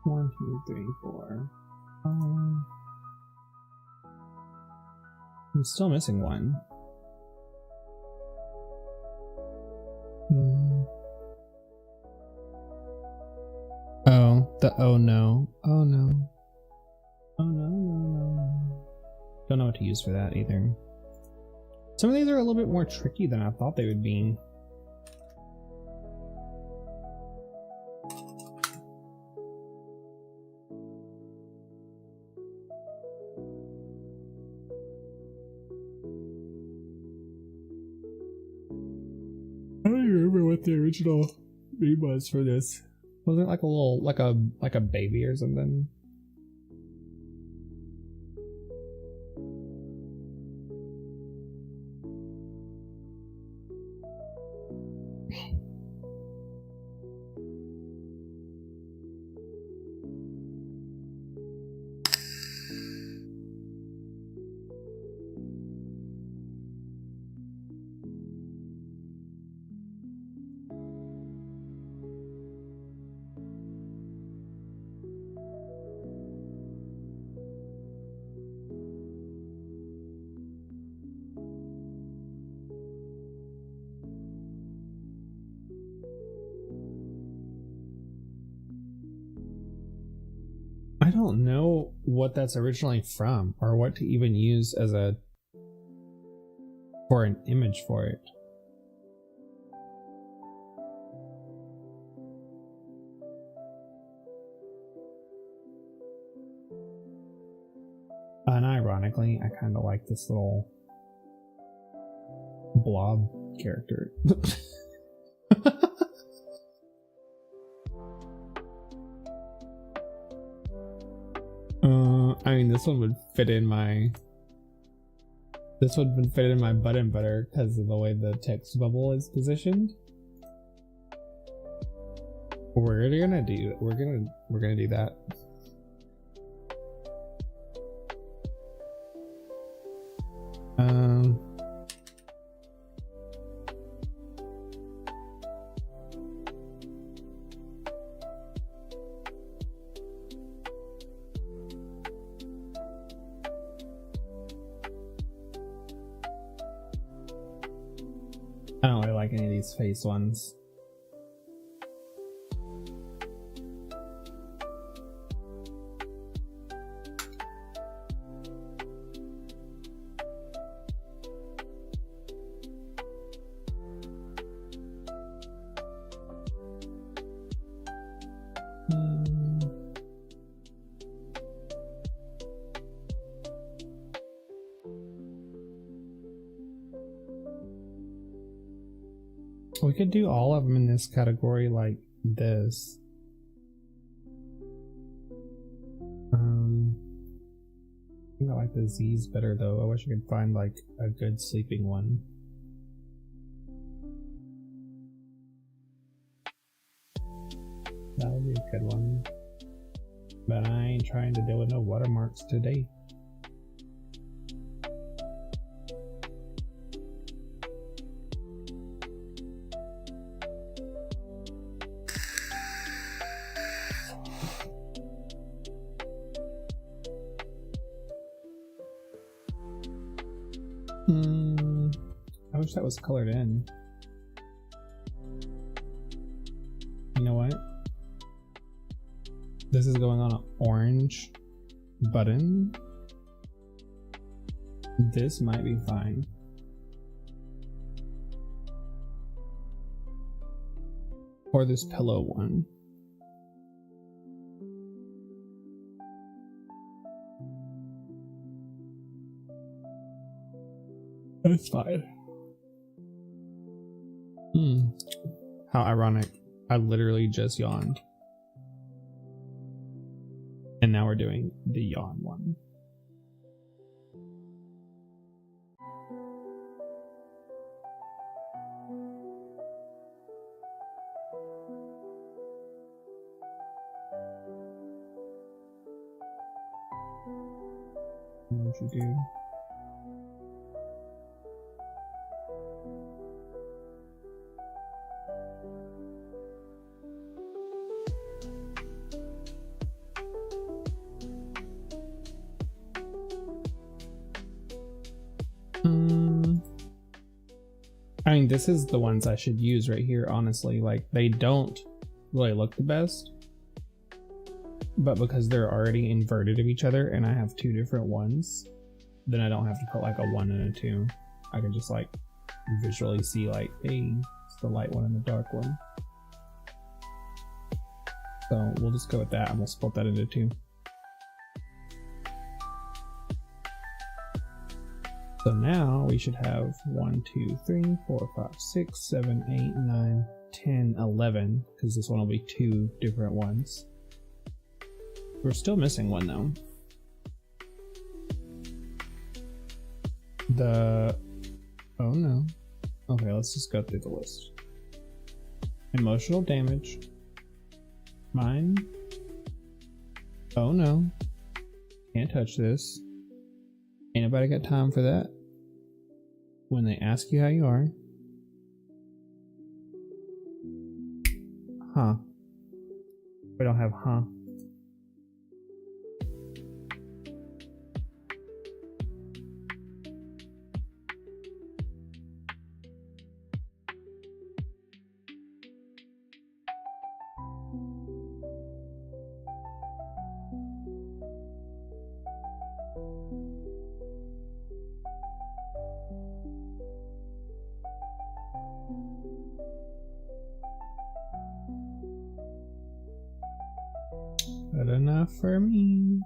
One, two, three, four. I'm still missing one. Oh, the oh no. Oh no. Oh no, no. Don't know what to use for that either. Some of these are a little bit more tricky than I thought they would be. I don't remember what the original name was for this. Wasn't it like a little, like a baby or something? I don't know what that's originally from or what to even use as for an image for it. Unironically, I kind of like this little blob character. this one would fit in my button butter because of the way the text bubble is positioned. We're gonna do that. I don't really like any of these face ones. We could do all of them in this category like this. I think I like the Z's better though. I wish I could find like a good sleeping one. That would be a good one. But I ain't trying to deal with no watermarks today. I wish that was colored in. You know what? This is going on an orange button. This might be fine. Or this pillow one. That's fine. How ironic. I literally just yawned. And now we're doing the yawn one. What you do? I mean, this is the ones I should use right here, honestly. Like, they don't really look the best, but because they're already inverted of each other and I have two different ones, then I don't have to put like a 1 and a 2. I can just like visually see like, hey, it's the light one and the dark one. So we'll just go with that and we'll split that into 2. So now we should have 1, 2, 3, 4, 5, 6, 7, 8, 9, 10, 11, because this one will be 2 different ones. We're still missing one though. Oh no. Okay, let's just go through the list. Emotional damage. Mine. Oh no. Can't touch this. Ain't nobody got time for that. When they ask you how you are. Huh. We don't have huh. Good enough for me.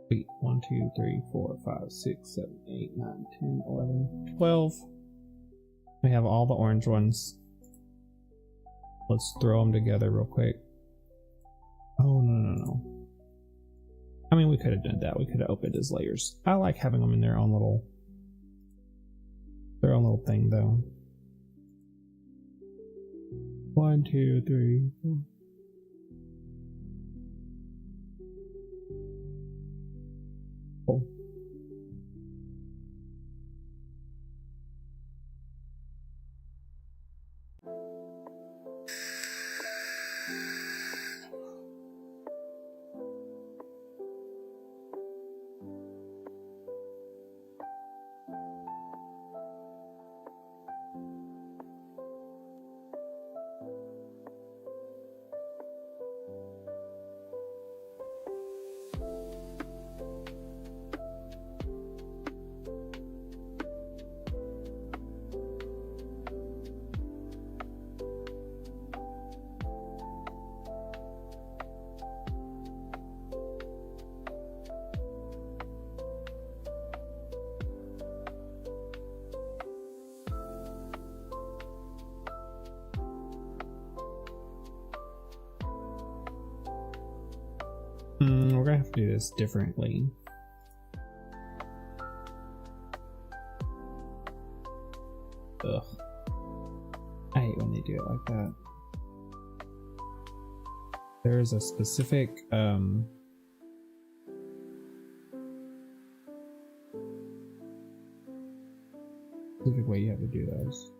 Wait, 1, 2, 3, 4, 5, 6, 7, 8, 9, 10, 11, 12. We have all the orange ones. Let's throw them together real quick. I mean, we could have done that. We could have opened his layers. I like having them in their own little thing, though. 1, 2, 3, 4. Cool. We're gonna have to do this differently. Ugh. I hate when they do it like that. There is a specific way you have to do those.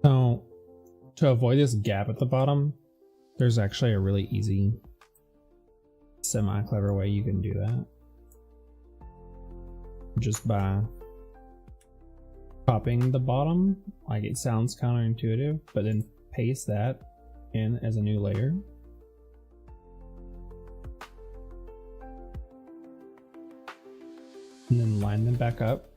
So, to avoid this gap at the bottom, there's actually a really easy, semi-clever way you can do that. Just by popping the bottom, like it sounds counterintuitive, but then paste that in as a new layer. And then line them back up.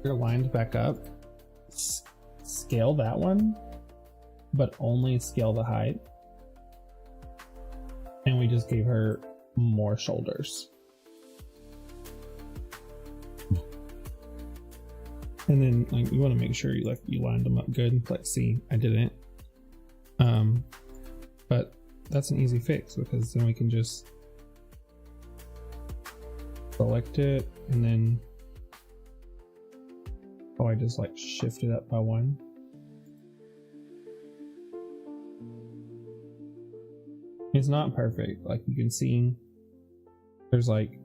They're lined back up. Scale that one, but only scale the height. And we just gave her more shoulders. And then like you want to make sure you lined them up good. Like, see, I didn't. But that's an easy fix because then we can just select it and then I just like shift it up by 1. It's not perfect. Like you can see there's like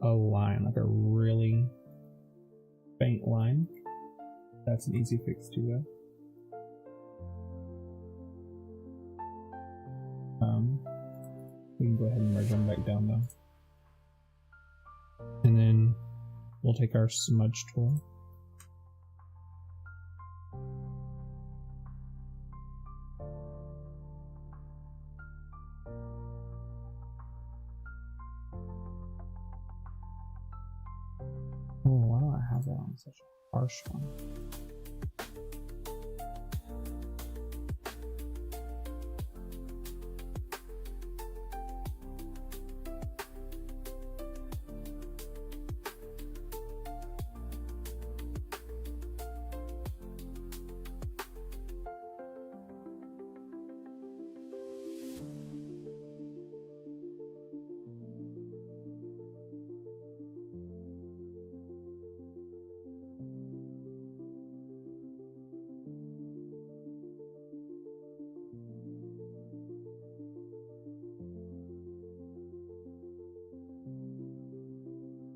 a line, like a really faint line. That's an easy fix too though. We can go ahead and merge them back down though. And then we'll take our smudge tool. Oh, why do I have that on such a harsh one?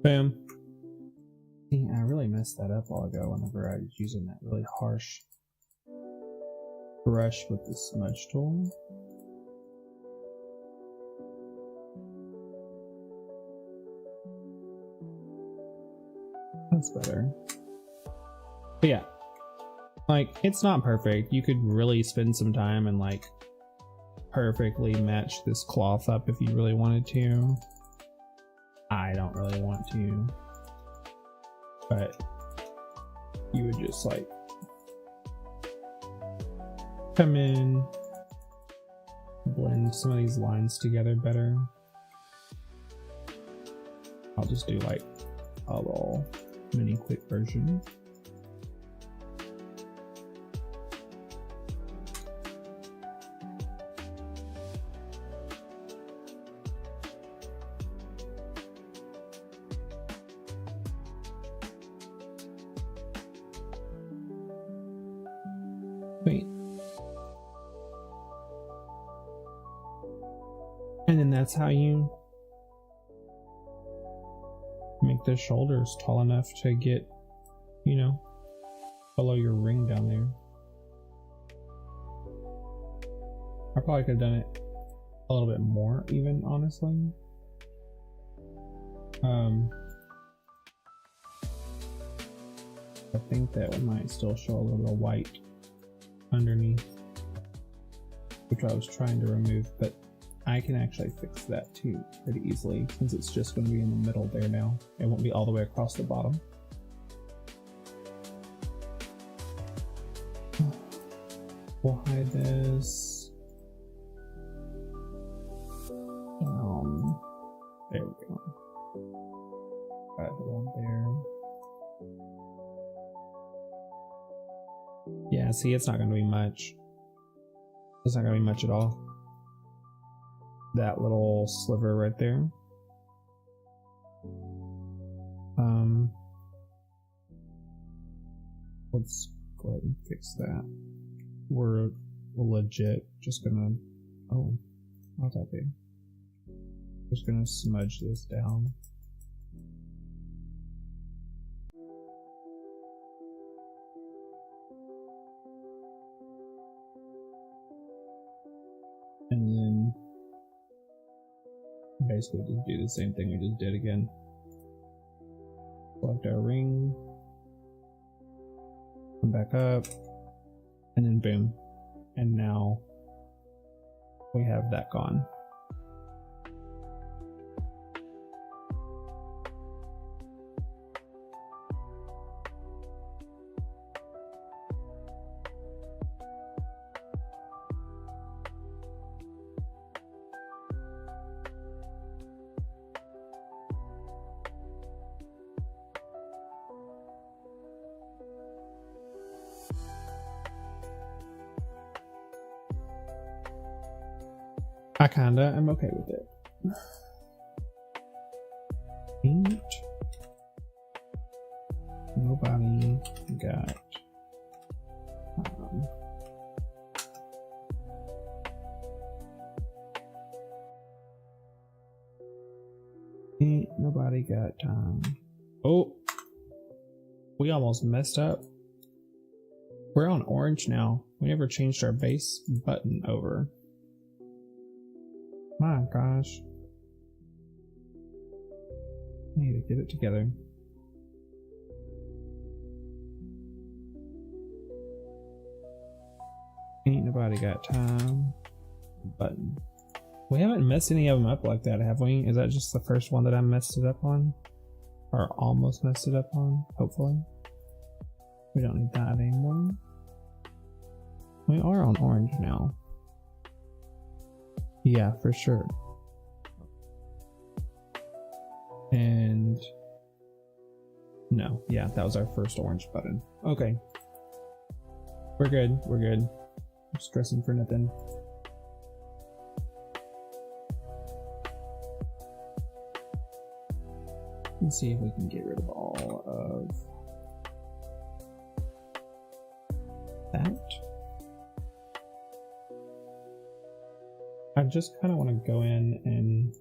Boom. See, I really messed that up a while ago whenever I was using that really harsh brush with the smudge tool. That's better. But yeah, like, it's not perfect. You could really spend some time and like perfectly match this cloth up if you really wanted to. I don't really want to, but you would just like come in, blend some of these lines together better. I'll just do like a little mini quick version. Sweet. And then that's how you make the shoulders tall enough to get, you know, below your ring down there. I probably could have done it a little bit more even, honestly. I think that we might still show a little bit of white underneath, which I was trying to remove, but I can actually fix that too pretty easily since it's just going to be in the middle there now. It won't be all the way across the bottom. We'll hide this. There we go. Got it on there. Yeah, see, it's not going to be much. It's not going to be much at all. That little sliver right there. Let's go ahead and fix that. We're legit just gonna, oh, not that big. Just gonna smudge this down. And then basically just do the same thing we just did again. Select our ring, come back up, and then boom. And now we have that gone. I kinda am okay with it. Ain't nobody got ain't nobody got time. Oh, we almost messed up. We're on orange now. We never changed our base button over. My gosh. I need to get it together. Ain't nobody got time. Button. We haven't messed any of them up like that, have we? Is that just the first one that I messed it up on? Or almost messed it up on, hopefully. We don't need that anymore. We are on orange now. Yeah, for sure. And no, yeah, that was our first orange button. Okay. We're good, we're good. I'm stressing for nothing. Let's see if we can get rid of all of that. I just kind of want to go in and,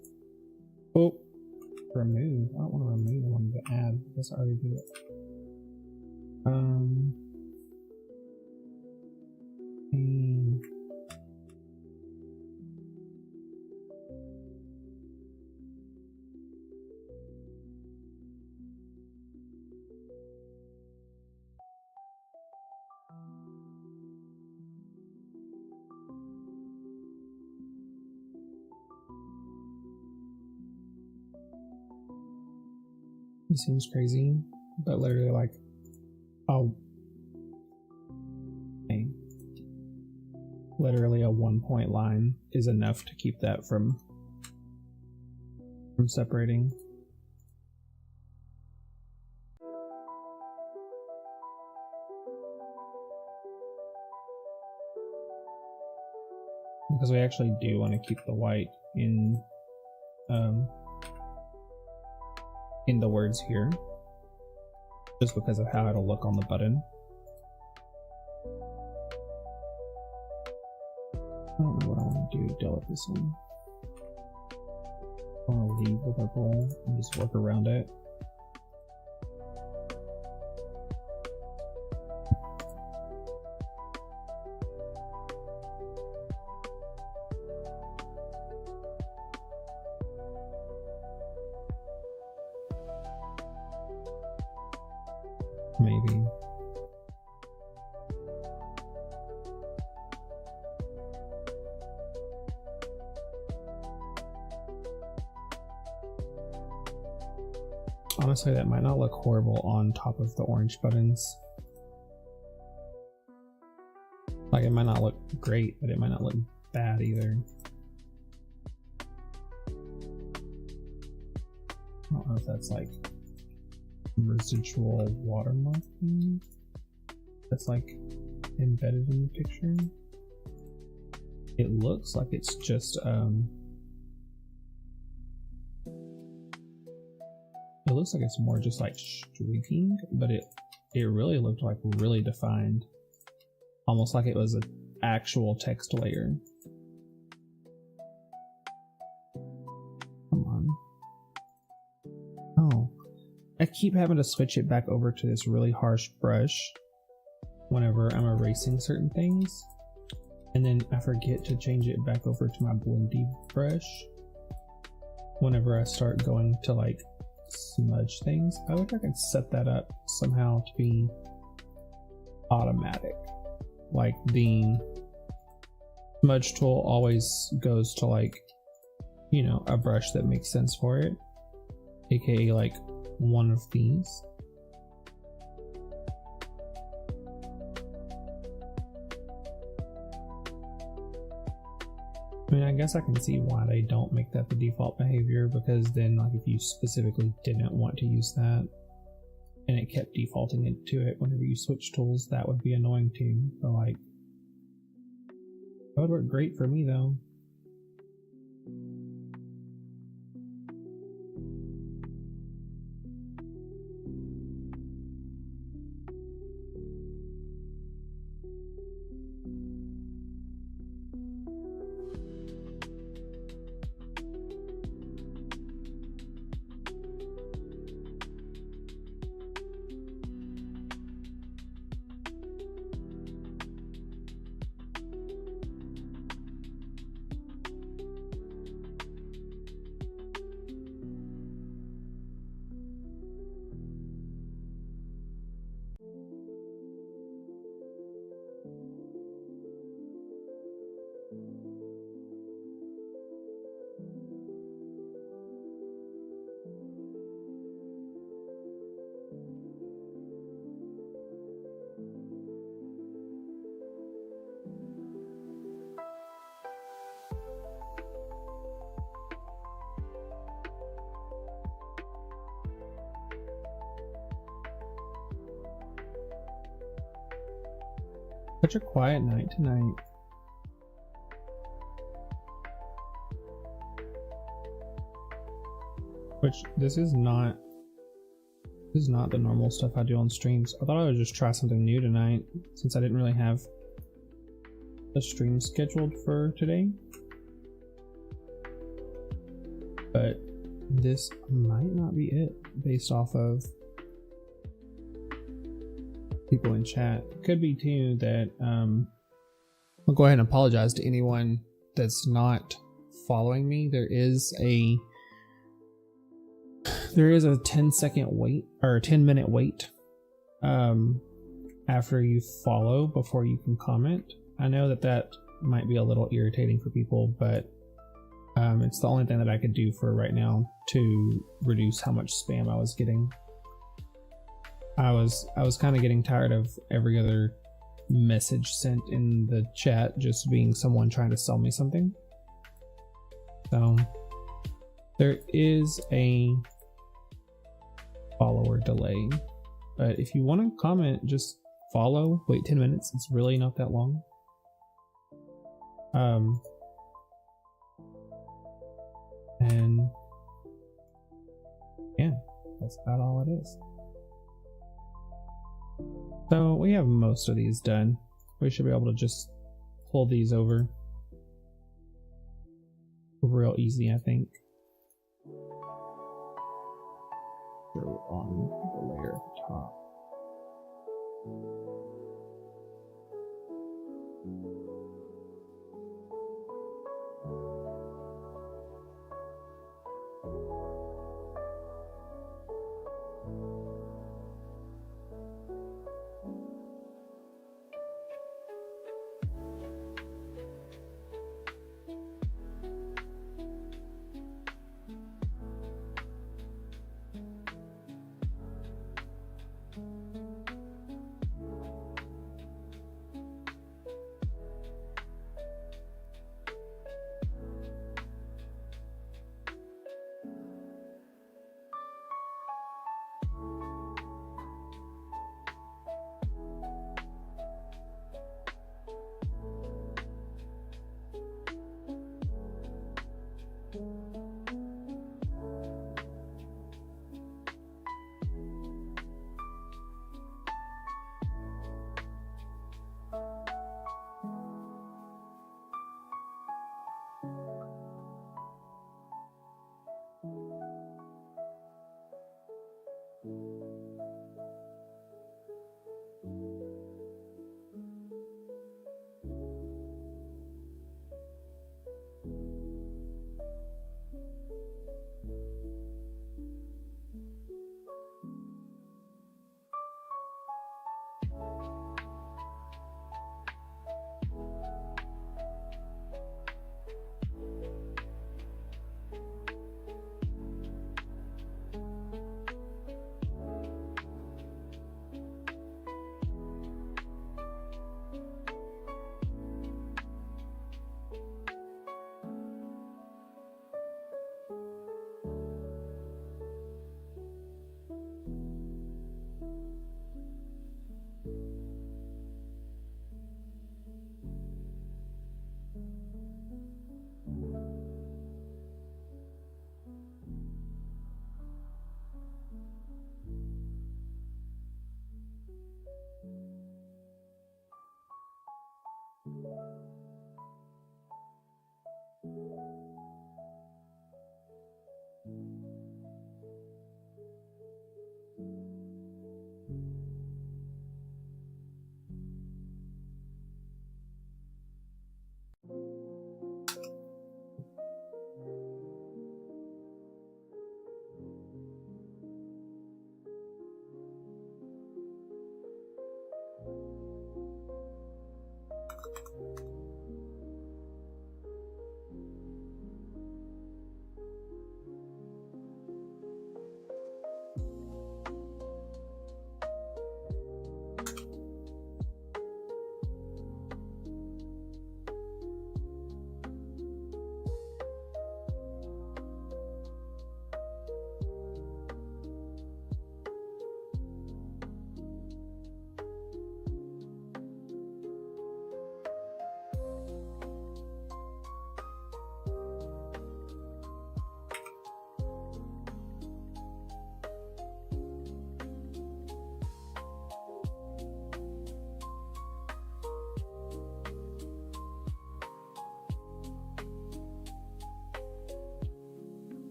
oh, remove. I don't want to remove, I wanted to add. I guess I already did it. It seems crazy, but literally like, oh, okay. Literally a 1 point line is enough to keep that from separating. Because we actually do want to keep the white in the words here, just because of how it'll look on the button. I don't know what I want to do to deal with this one. I want to leave the purple and just work around it. Maybe. Honestly, that might not look horrible on top of the orange buttons. Like, it might not look great, but it might not look bad either. I don't know if that's like residual watermarking that's like embedded in the picture. It looks like it's just it looks like it's more just like streaking, but it really looked like really defined, almost like it was an actual text layer. Come on. Oh, I keep having to switch it back over to this really harsh brush whenever I'm erasing certain things, and then I forget to change it back over to my blendy brush whenever I start going to like smudge things. I wish I could set that up somehow to be automatic, like the smudge tool always goes to like, you know, a brush that makes sense for it, aka like one of these. I mean, I guess I can see why they don't make that the default behavior, because then like if you specifically didn't want to use that and it kept defaulting into it whenever you switch tools, that would be annoying too. But like, that would work great for me though. Such a quiet night tonight. Which this is not the normal stuff I do on streams. I thought I would just try something new tonight since I didn't really have a stream scheduled for today. But this might not be it based off of people in chat. Could be too that I'll go ahead and apologize to anyone that's not following me. There is a 10-second wait or a 10-minute wait after you follow before you can comment. I know that might be a little irritating for people, but it's the only thing that I could do for right now to reduce how much spam I was getting. I was kind of getting tired of every other message sent in the chat just being someone trying to sell me something. So there is a follower delay, but if you want to comment, just follow, wait 10 minutes. It's really not that long. And yeah, that's about all it is. So we have most of these done. We should be able to just pull these over real easy, I think. Go on the layer at the top.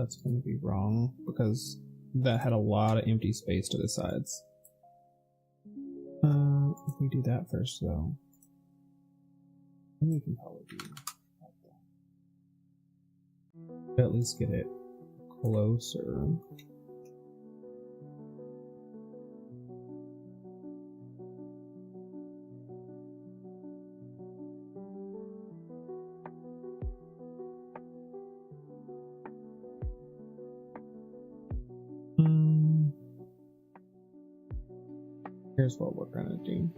that's going to be wrong because that had a lot of empty space to the sides. If we do that first though, then we can probably do like that. At least get it closer. Here's what we're gonna do.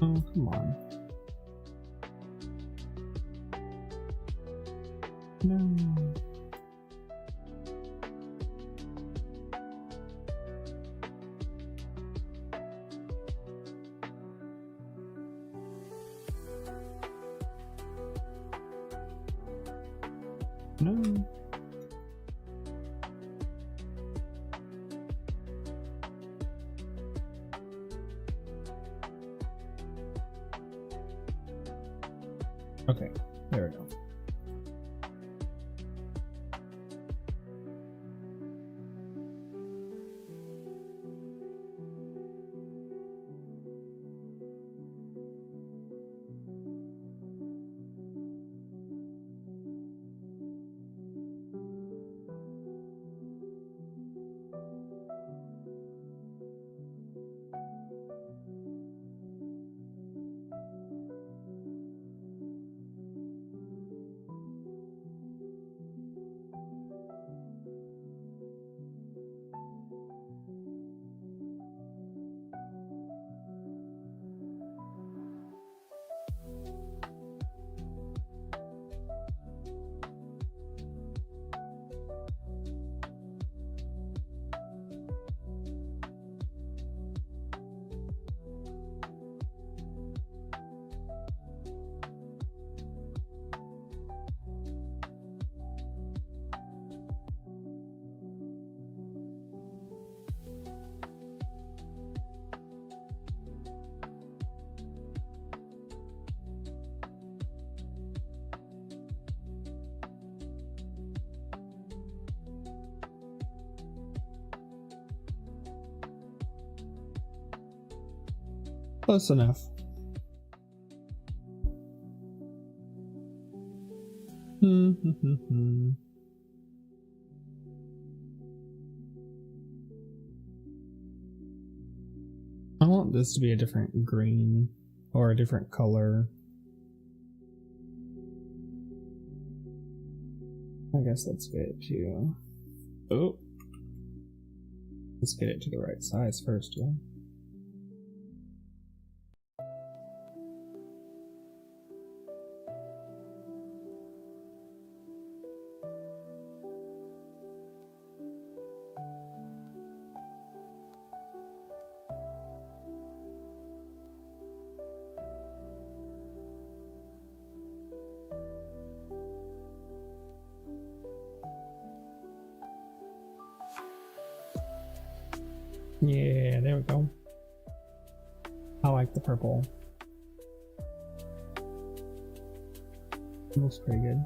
Oh, come on. No. No. Okay, there we go. Close enough. I want this to be a different green or a different color. I guess let's get it to... Oh! Let's get it to the right size first, yeah. Yeah, there we go. I like the purple. It looks pretty good.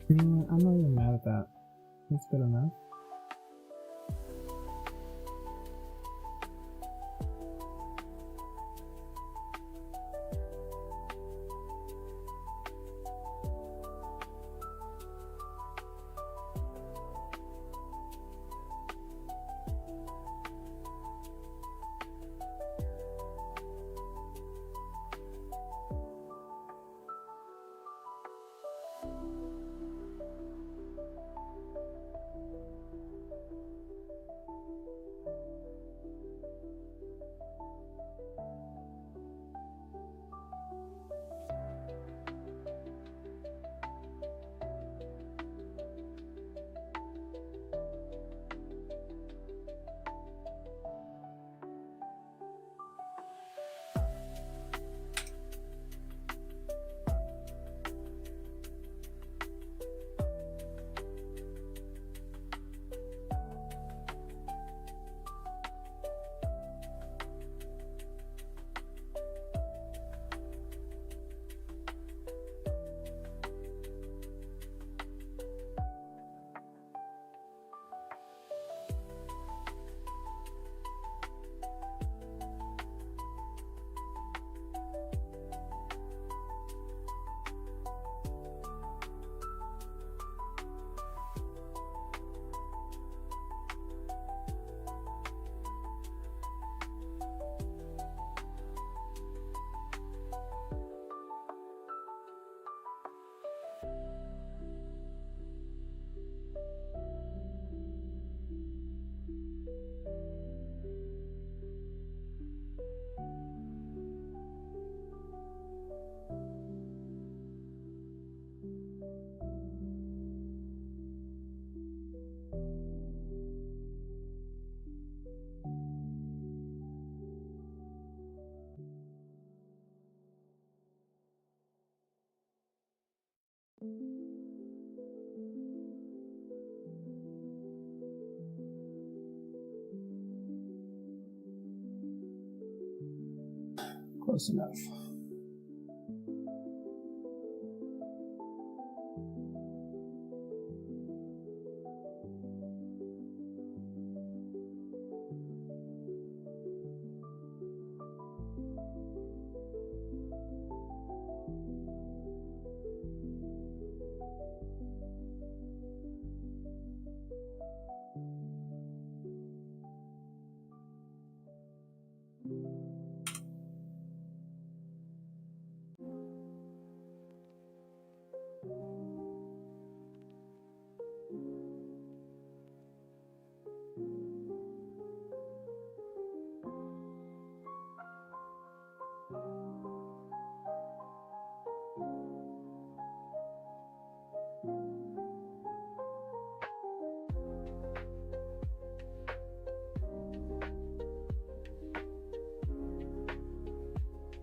I'm not even mad at that. That's good enough. Close enough.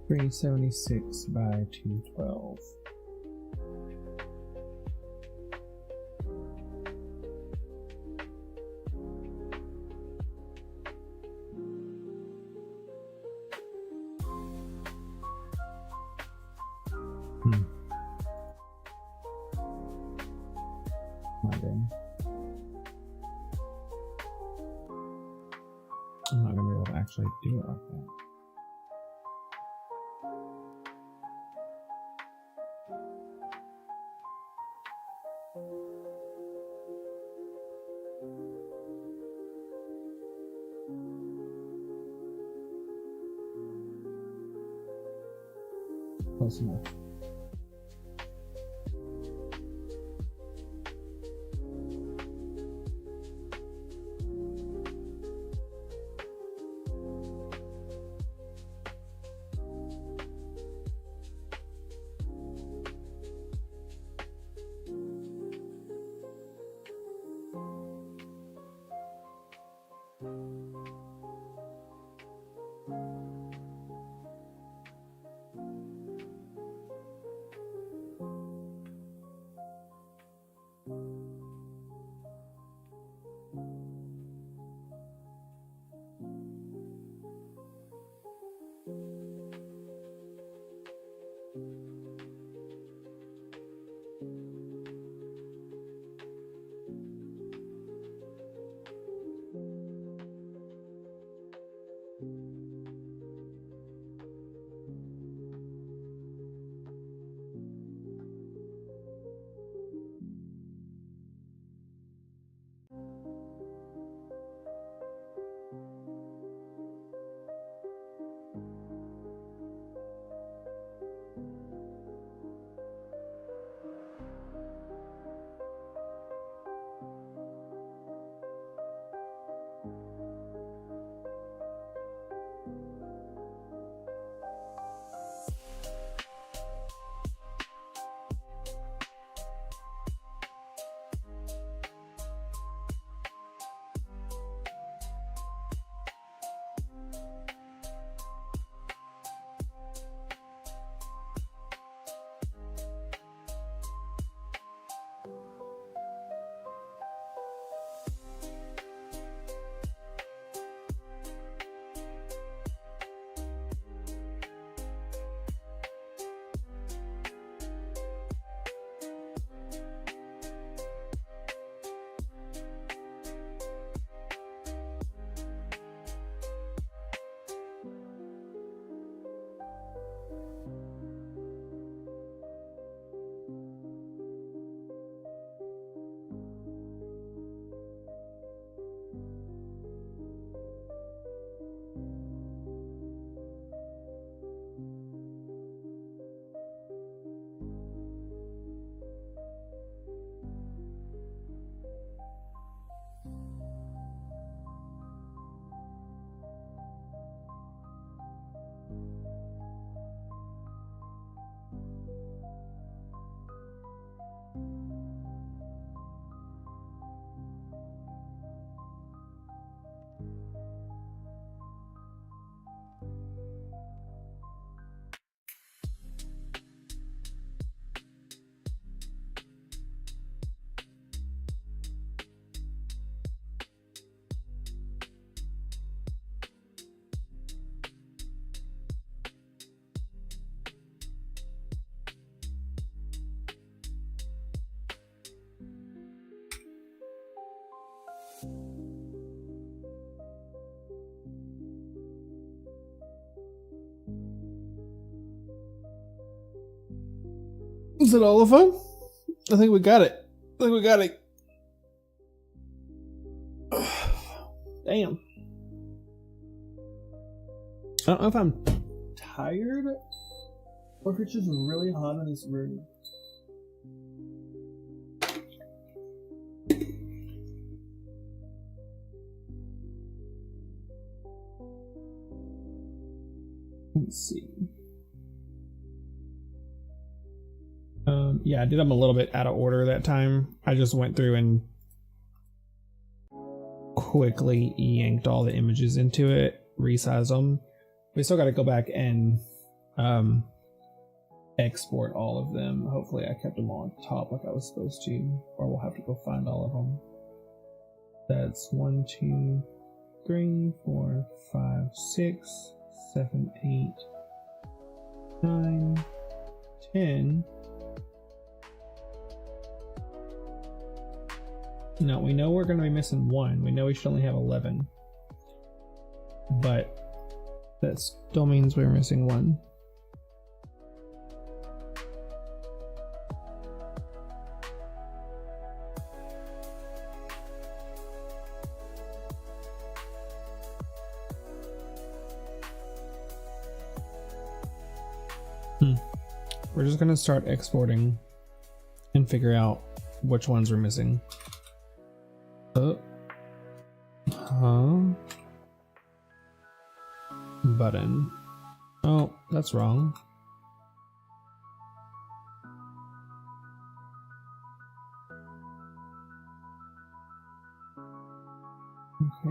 .376 by 212. My bad. I'm not gonna be able to actually do it like that. Close enough. Is that all of them? I think we got it. I think we got it. Damn. I don't know if I'm tired or if it's just really hot in this room. Let's see. Yeah, I did them a little bit out of order that time. I just went through and quickly yanked all the images into it, resized them. We still got to go back and export all of them. Hopefully I kept them all on top like I was supposed to, or we'll have to go find all of them. That's 1, 2, 3, 4, 5, 6, 7, 8, 9, 10. No, we know we're going to be missing 1. We know we should only have 11. But that still means we're missing 1. We're just going to start exporting and figure out which ones we're missing. Button. Oh, that's wrong. Okay.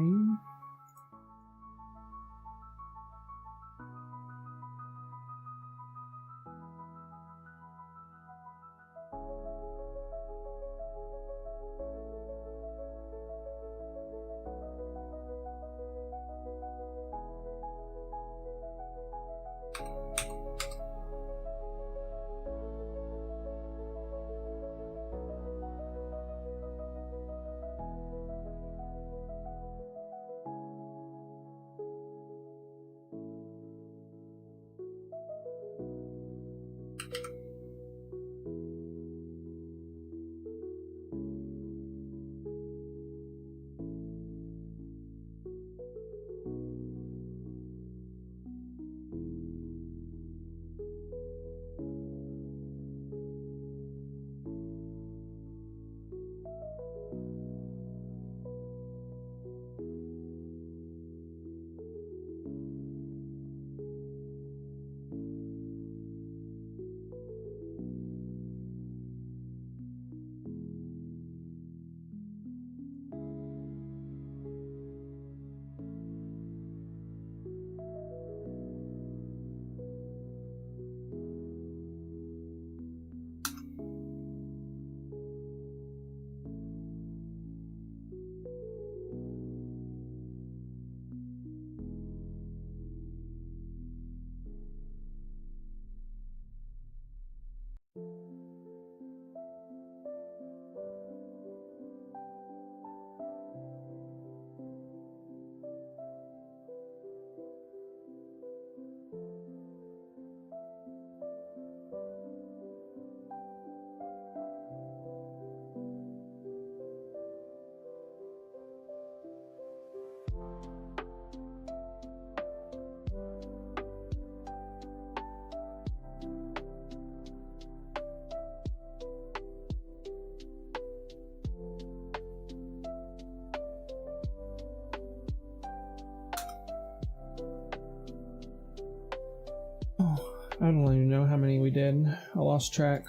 I don't even know how many we did. I lost track.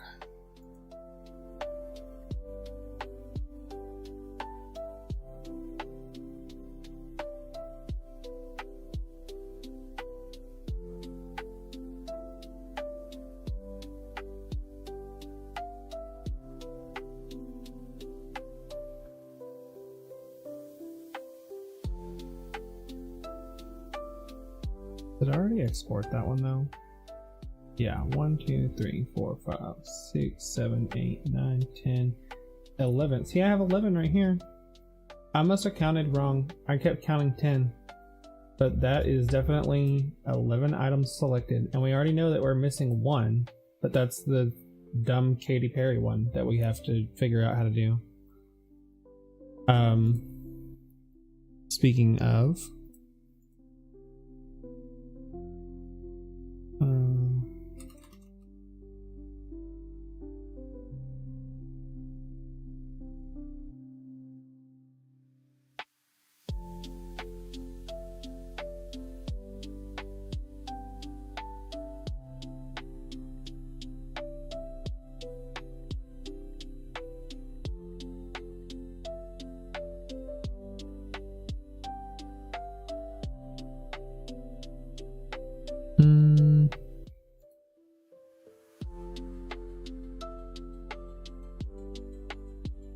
Did I already export that one though? Yeah, 1, 2, 3, 4, 5, 6, 7, 8, 9, 10, 11. See, I have 11 right here. I must have counted wrong. I kept counting 10. But that is definitely 11 items selected. And we already know that we're missing 1. But that's the dumb Katy Perry one that we have to figure out how to do. Speaking of,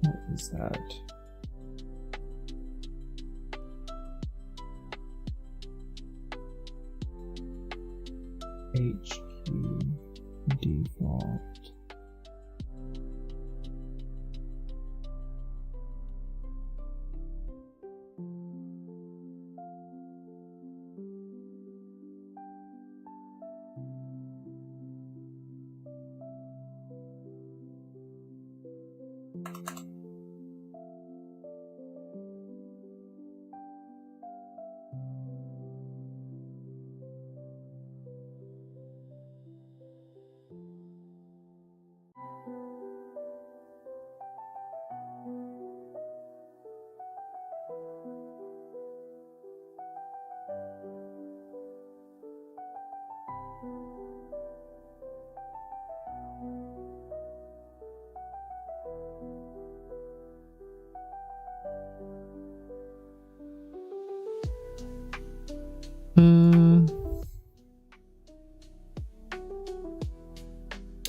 what is that? HQ default.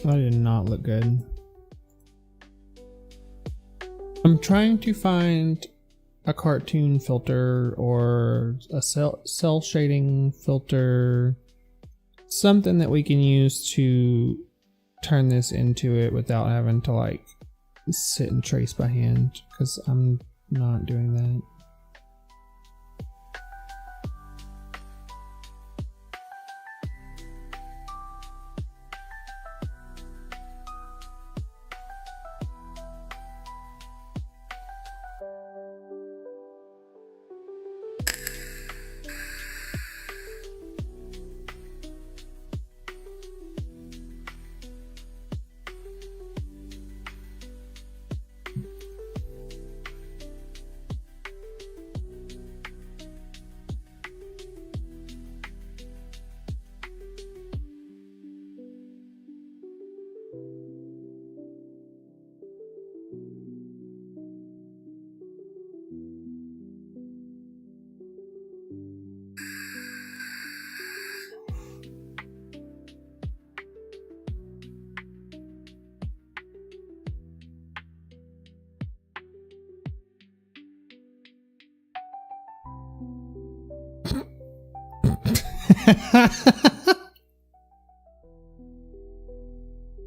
That did not look good. I'm trying to find a cartoon filter or a cell shading filter, something that we can use to turn this into it without having to like sit and trace by hand, because I'm not doing that.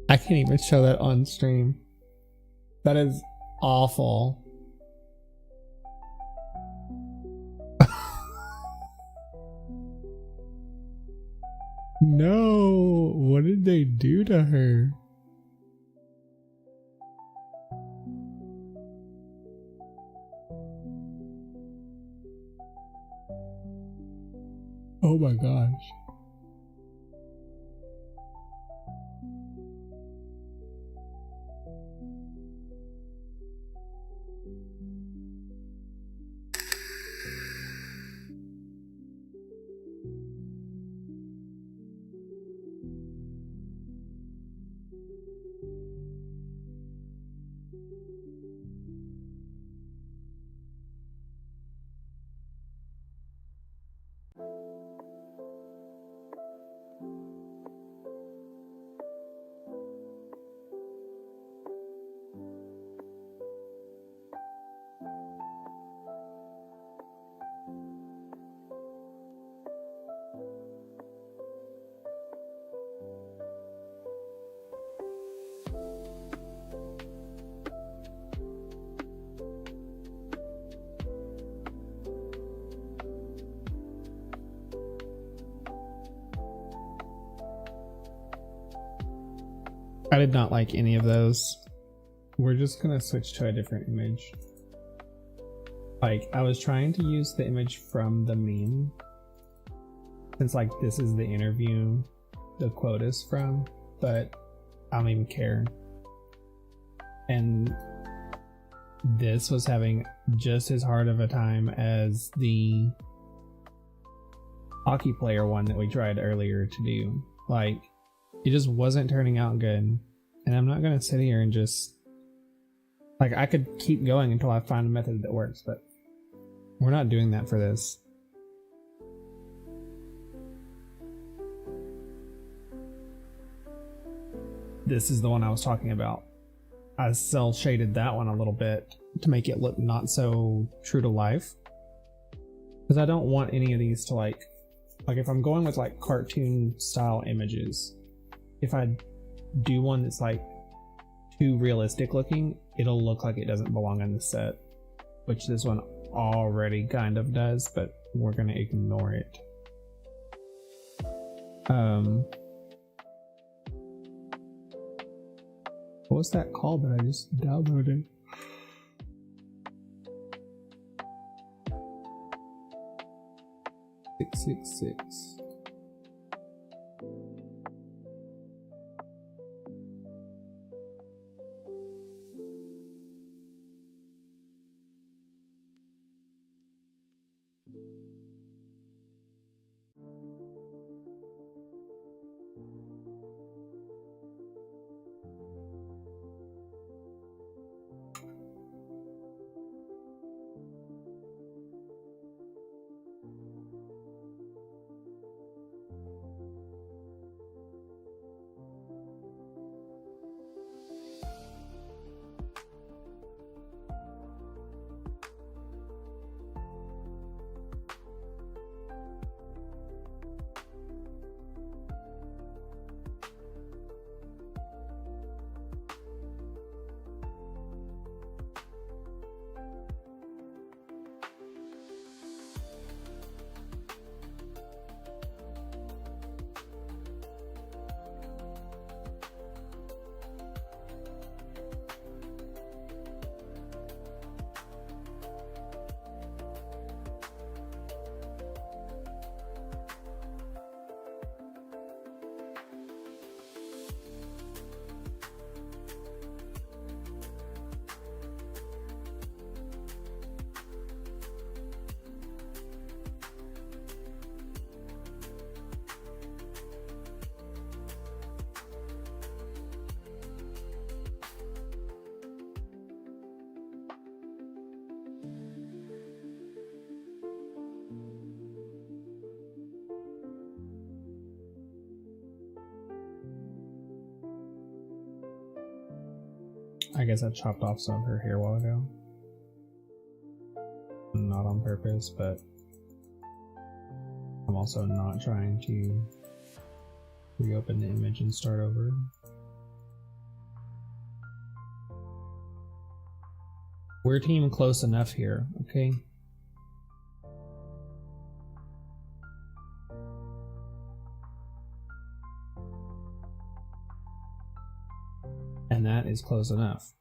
I can't even show that on stream. That is awful. No, what did they do to her? Oh my gosh. I did not like any of those. We're just gonna switch to a different image. Like, I was trying to use the image from the meme, since like this is the interview the quote is from, but I don't even care. And this was having just as hard of a time as the hockey player one that we tried earlier to do. Like, it just wasn't turning out good. And I'm not gonna sit here and just, like, I could keep going until I find a method that works, but we're not doing that for this. This is the one I was talking about. I cell shaded that one a little bit to make it look not so true to life, because I don't want any of these to like if I'm going with like cartoon style images, if I do one that's like too realistic looking, it'll look like it doesn't belong on the set, which this one already kind of does, but we're gonna ignore it. What was that called that I just downloaded? .666. I guess I chopped off some of her hair a while ago. Not on purpose, but I'm also not trying to reopen the image and start over. We're team close enough here, okay? And that is close enough.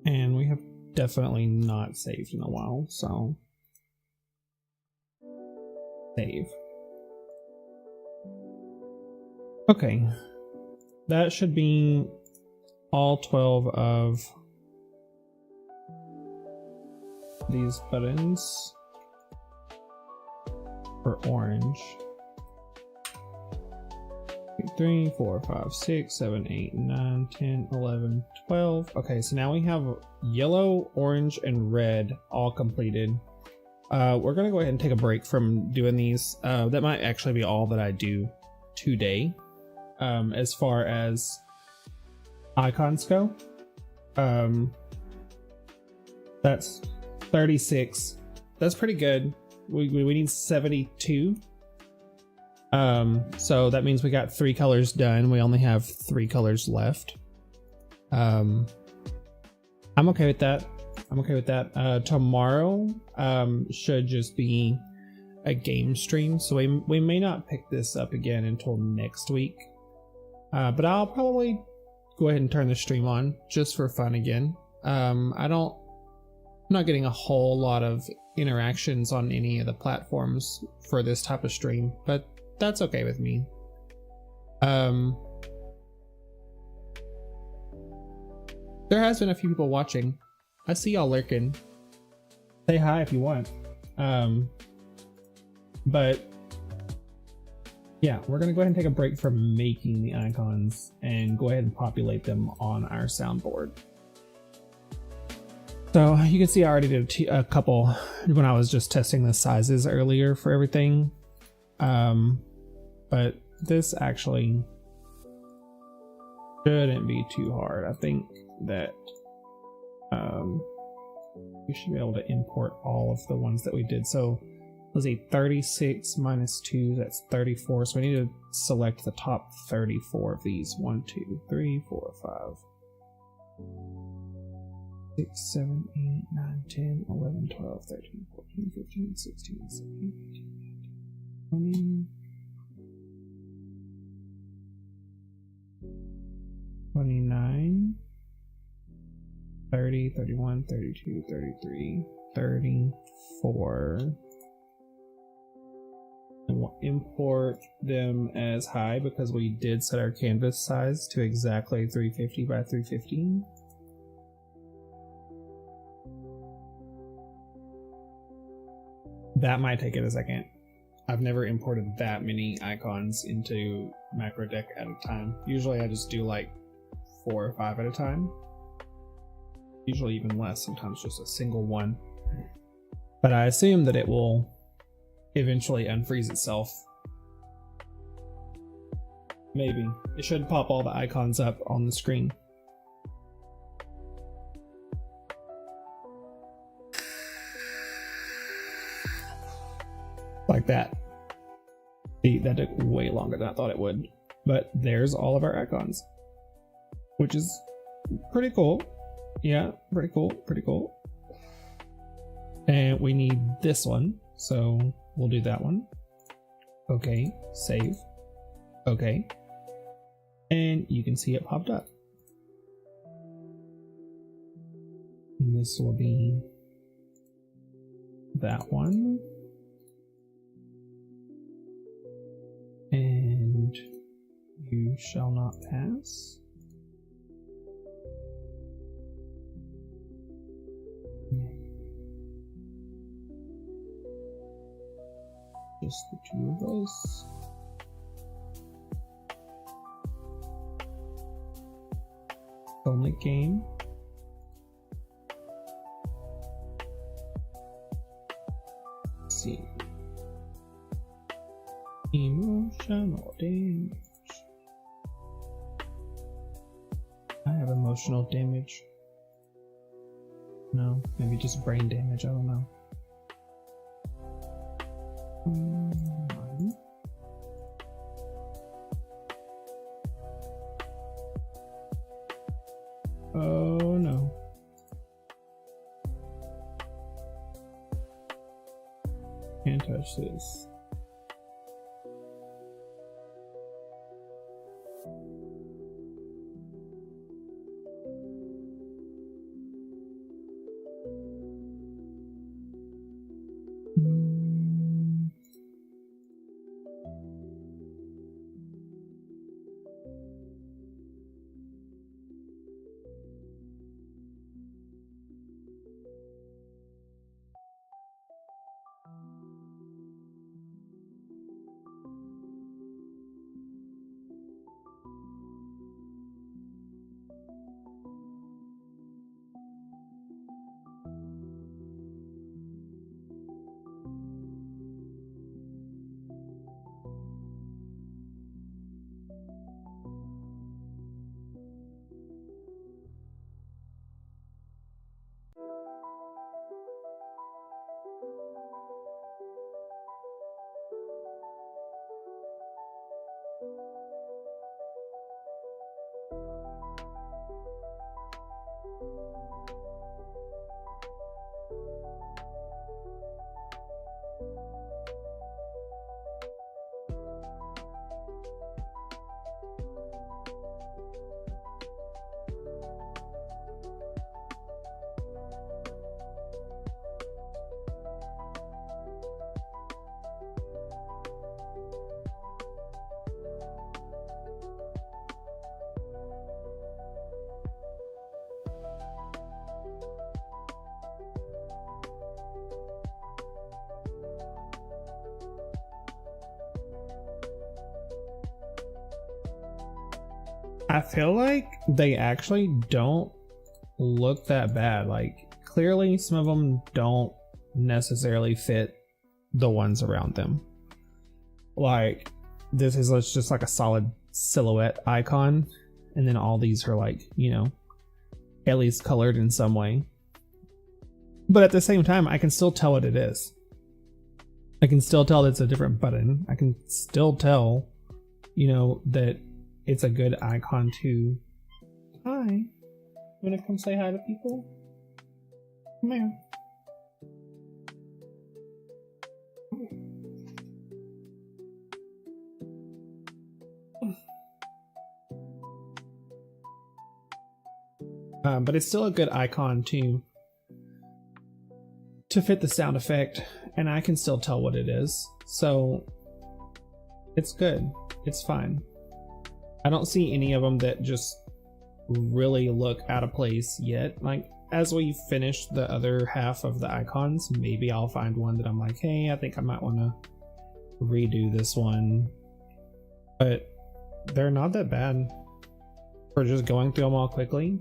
And we have definitely not saved in a while, so save. Okay, that should be all 12 of these buttons for orange. 3, 4, 5, 6, 7, 8, 9, 10, 11, 12. Okay, so now we have yellow, orange, and red all completed. We're gonna go ahead and take a break from doing these. That might actually be all that I do today. As far as icons go, that's 36. That's pretty good. We need 72. So that means we got 3 colors done. We only have 3 colors left. I'm okay with that. Tomorrow should just be a game stream, so we may not pick this up again until next week. But I'll probably go ahead and turn the stream on just for fun again. I'm not getting a whole lot of interactions on any of the platforms for this type of stream, but that's okay with me. There has been a few people watching. I see y'all lurking. Say hi if you want. But yeah, we're gonna go ahead and take a break from making the icons and go ahead and populate them on our soundboard. So you can see I already did a couple when I was just testing the sizes earlier for everything. But this actually shouldn't be too hard. I think that we should be able to import all of the ones that we did. So let's see, 36 minus 2, that's 34. So we need to select the top 34 of these. 1, 2, 3, 4, 5, 6, 7, 8, 9, 10, 11, 12, 13, 14, 15, 16, 17, 18, 20, 29, 30, 31, 32, 33, 34. And we'll import them as high because we did set our canvas size to exactly 350 by 315. That might take it a second. I've never imported that many icons into macro deck at a time. Usually I just do like 4 or 5 at a time. Usually even less, sometimes just a single one. But I assume that it will eventually unfreeze itself. Maybe. It should pop all the icons up on the screen. Like that. See, that took way longer than I thought it would. But there's all of our icons, which is pretty cool. Yeah, pretty cool. And we need this one, so we'll do that one. Okay, save. Okay. And you can see it popped up. And this will be that one. And you shall not pass. Just the 2 of us. Only game. Let's see. Emotional damage. I have emotional damage. No, maybe just brain damage, I don't know. Oh no. Can't touch this. I feel like they actually don't look that bad. Like, clearly some of them don't necessarily fit the ones around them. Like, this is just like a solid silhouette icon, and then all these are like, you know, at least colored in some way. But at the same time, I can still tell what it is. I can still tell it's a different button. I can still tell, you know, that it's a good icon to... Hi. You wanna come say hi to people? Come here. But it's still a good icon to fit the sound effect, and I can still tell what it is. So it's good. It's fine. I don't see any of them that just really look out of place yet. Like, as we finish the other half of the icons, maybe I'll find one that I'm like, hey, I think I might want to redo this one. But they're not that bad for just going through them all quickly.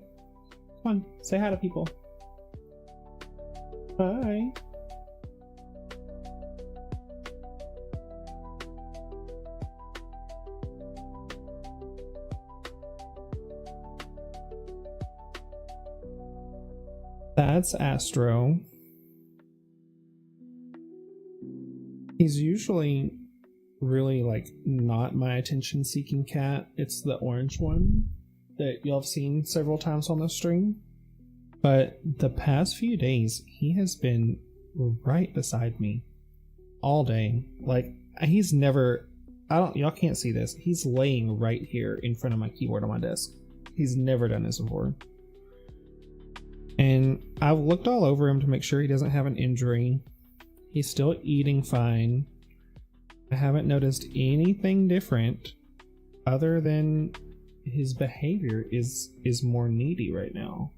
Come on, say hi to people. Hi. That's Astro. He's usually really like not my attention seeking cat. It's the orange one that y'all have seen several times on the stream. But the past few days, he has been right beside me all day. Like, he's never, y'all can't see this. He's laying right here in front of my keyboard on my desk. He's never done this before. And I've looked all over him to make sure he doesn't have an injury. He's still eating fine. I haven't noticed anything different other than his behavior is more needy right now.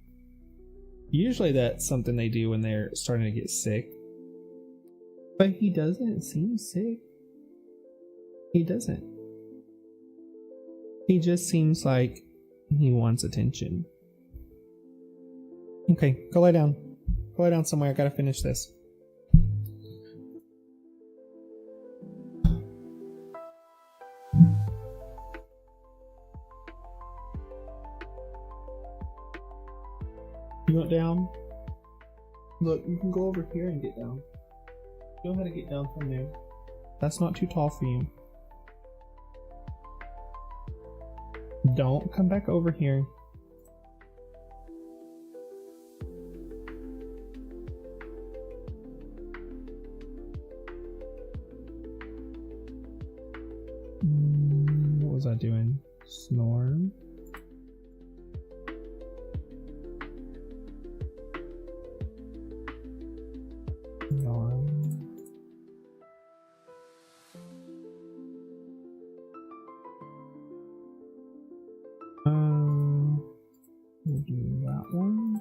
Usually that's something they do when they're starting to get sick. But he doesn't seem sick. He doesn't. He just seems like he wants attention. Okay, go lay down. Go lay down somewhere. I gotta finish this. You want down? Look, you can go over here and get down. You know how to get down from there. That's not too tall for you. Don't come back over here. What was I doing? Snore. We'll do that one.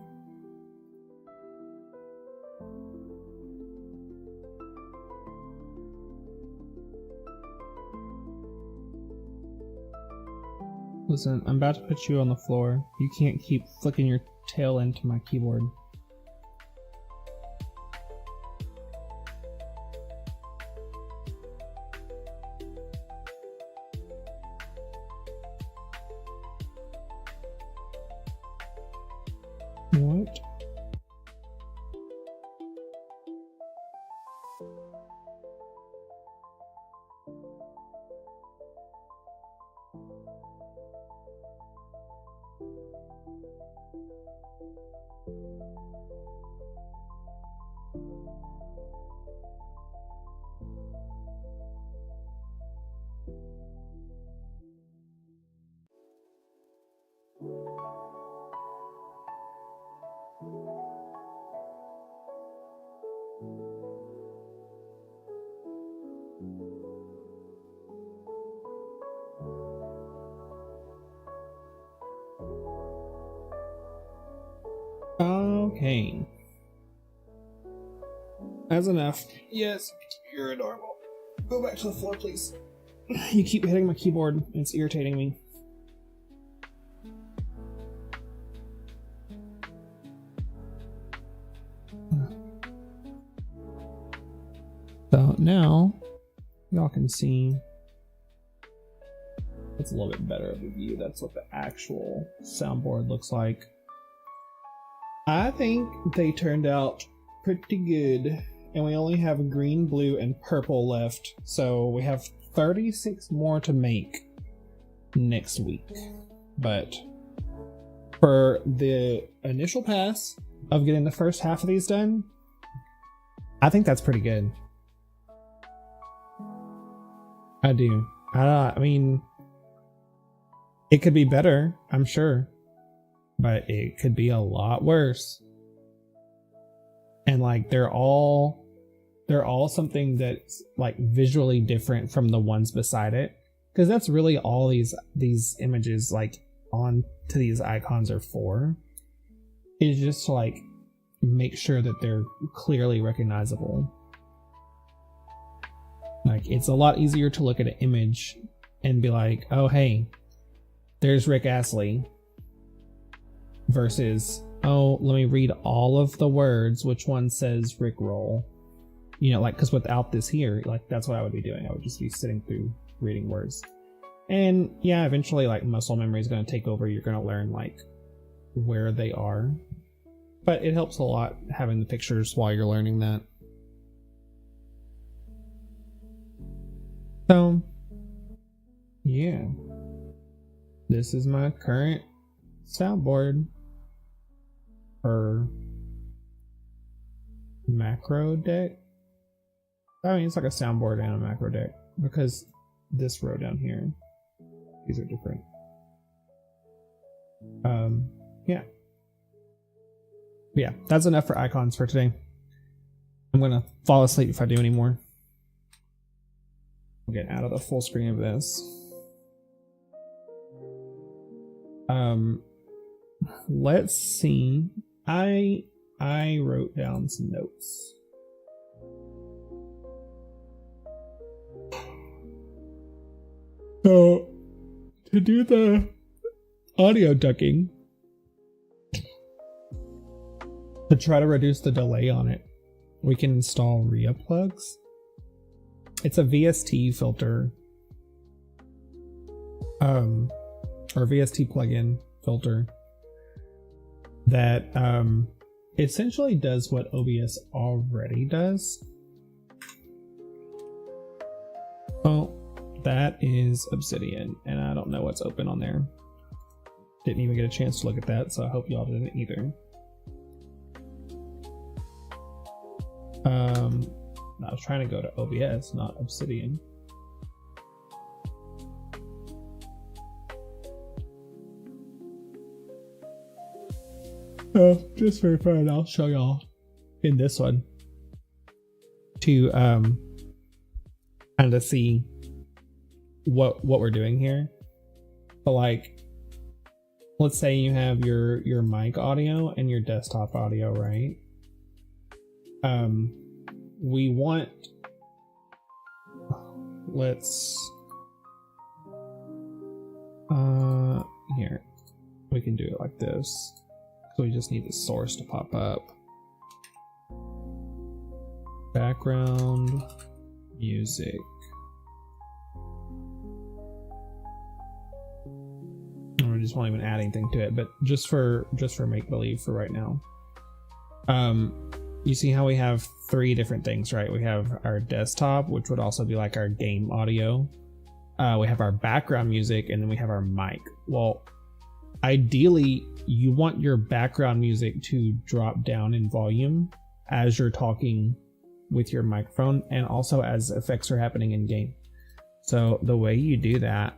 Listen, I'm about to put you on the floor. You can't keep flicking your tail into my keyboard. What? Okay. That's enough. Yes, you're adorable. Go back to the floor, please. You keep hitting my keyboard. It's irritating me. So now y'all can see it's a little bit better of a view. That's what the actual soundboard looks like. I think they turned out pretty good, and we only have green, blue, and purple left. So we have 36 more to make next week. But for the initial pass of getting the first half of these done, I think that's pretty good. I do. I mean, it could be better, I'm sure, but it could be a lot worse. And like they're all something that's like visually different from the ones beside it, because that's really all these images like on to these icons are for, is just to like make sure that they're clearly recognizable. Like it's a lot easier to look at an image and be like, oh hey, there's Rick Astley, versus, oh, let me read all of the words, which one says Rick Roll, you know, like, because without this here, like that's what I would be doing. I would just be sitting through reading words. And yeah, eventually like muscle memory is going to take over. You're going to learn like where they are, but it helps a lot having the pictures while you're learning that. So yeah, this is my current soundboard for macro deck. I mean, it's like a soundboard and a macro deck, because this row down here, these are different. Yeah, that's enough for icons for today. I'm gonna fall asleep if I do any more. I'll get out of the full screen of this. Let's see. I wrote down some notes. So to do the audio ducking, to try to reduce the delay on it, we can install RIA plugs. It's a VST filter, or VST plugin filter that essentially does what OBS already does. Oh, that is Obsidian, and I don't know what's open on there. Didn't even get a chance to look at that, so I hope y'all didn't either. I was trying to go to OBS, not Obsidian. Just for fun, I'll show y'all in this one to kind of see what we're doing here. But like, let's say you have your mic audio and your desktop audio, right? We want, let's here, we can do it like this. So we just need the source to pop up. Background music. I just won't even add anything to it, but just for make believe for right now. You see how we have three different things, right? We have our desktop, which would also be like our game audio. We have our background music, and then we have our mic. Well, ideally, you want your background music to drop down in volume as you're talking with your microphone, and also as effects are happening in game. So the way you do that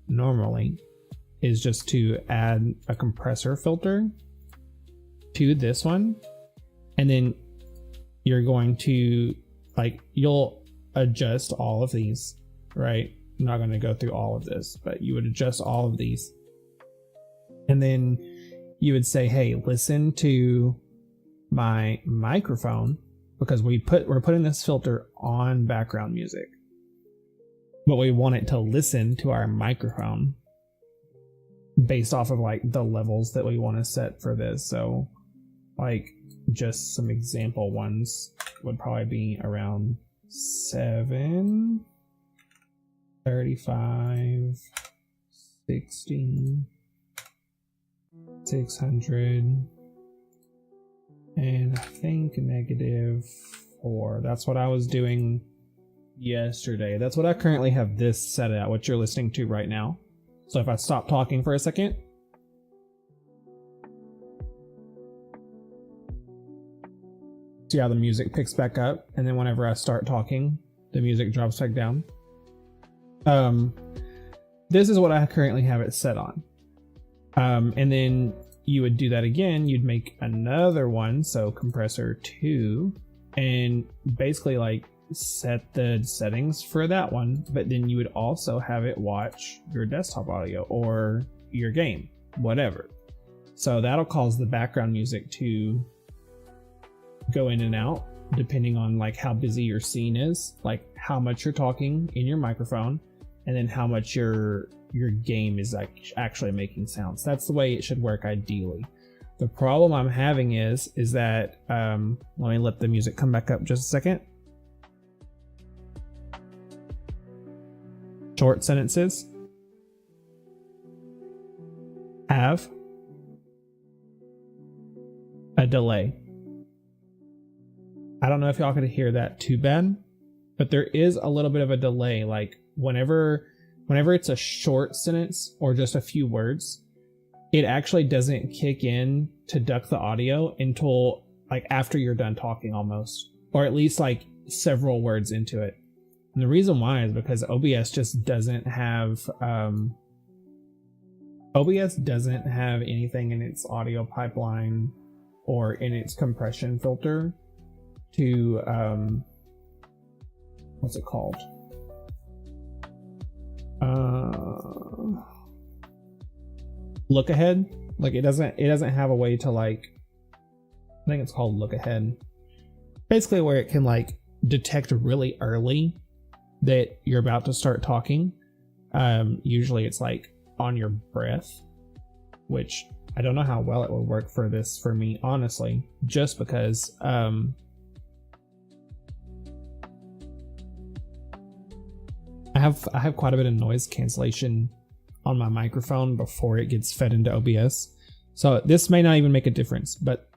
normally is just to add a compressor filter to this one, and then you're going to, like, you'll adjust all of these, right? I'm not going to go through all of this, but you would adjust all of these, and then you would say, hey, listen to my microphone, because we're putting this filter on background music, but we want it to listen to our microphone based off of like the levels that we want to set for this. So like just some example ones would probably be around 7, 35, 60, 600, and I think -4. That's what I was doing yesterday. That's what I currently have this set at, what you're listening to right now. So if I stop talking for a second, see how the music picks back up, and then whenever I start talking, the music drops back down. This is what I currently have it set on. And then you would do that again, you'd make another one, so compressor 2, and basically like set the settings for that one, but then you would also have it watch your desktop audio or your game, whatever. So that'll cause the background music to go in and out depending on like how busy your scene is, like how much you're talking in your microphone, and then how much your game is like actually making sounds. That's the way it should work ideally. The problem I'm having is that let me let the music come back up just a second. Short sentences have a delay. I don't know if y'all could hear that too bad, but there is a little bit of a delay. Like whenever it's a short sentence or just a few words, it actually doesn't kick in to duck the audio until like after you're done talking almost, or at least like several words into it. And the reason why is because OBS just doesn't have anything in its audio pipeline or in its compression filter to what's it called? Look ahead. Like it doesn't have a way to like, I think it's called look ahead. Basically where it can like detect really early that you're about to start talking. Usually it's like on your breath, which I don't know how well it would work for this for me, honestly, just because I have quite a bit of noise cancellation on my microphone before it gets fed into OBS. So this may not even make a difference, but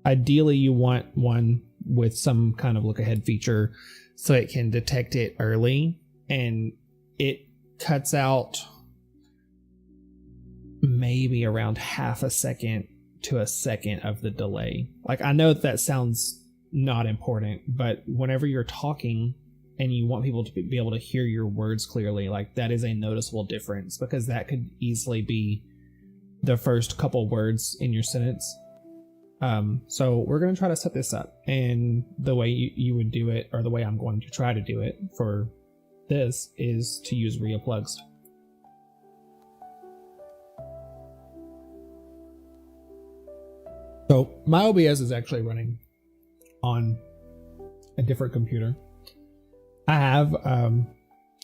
ideally you want one with some kind of look ahead feature so it can detect it early, and it cuts out maybe around half a second to a second of the delay. Like I know that sounds not important, but whenever you're talking and you want people to be able to hear your words clearly, like that is a noticeable difference, because that could easily be the first couple words in your sentence. So we're going to try to set this up, and the way you would do it, or the way I'm going to try to do it for this, is to use RIA plugs. So my OBS is actually running on a different computer. I have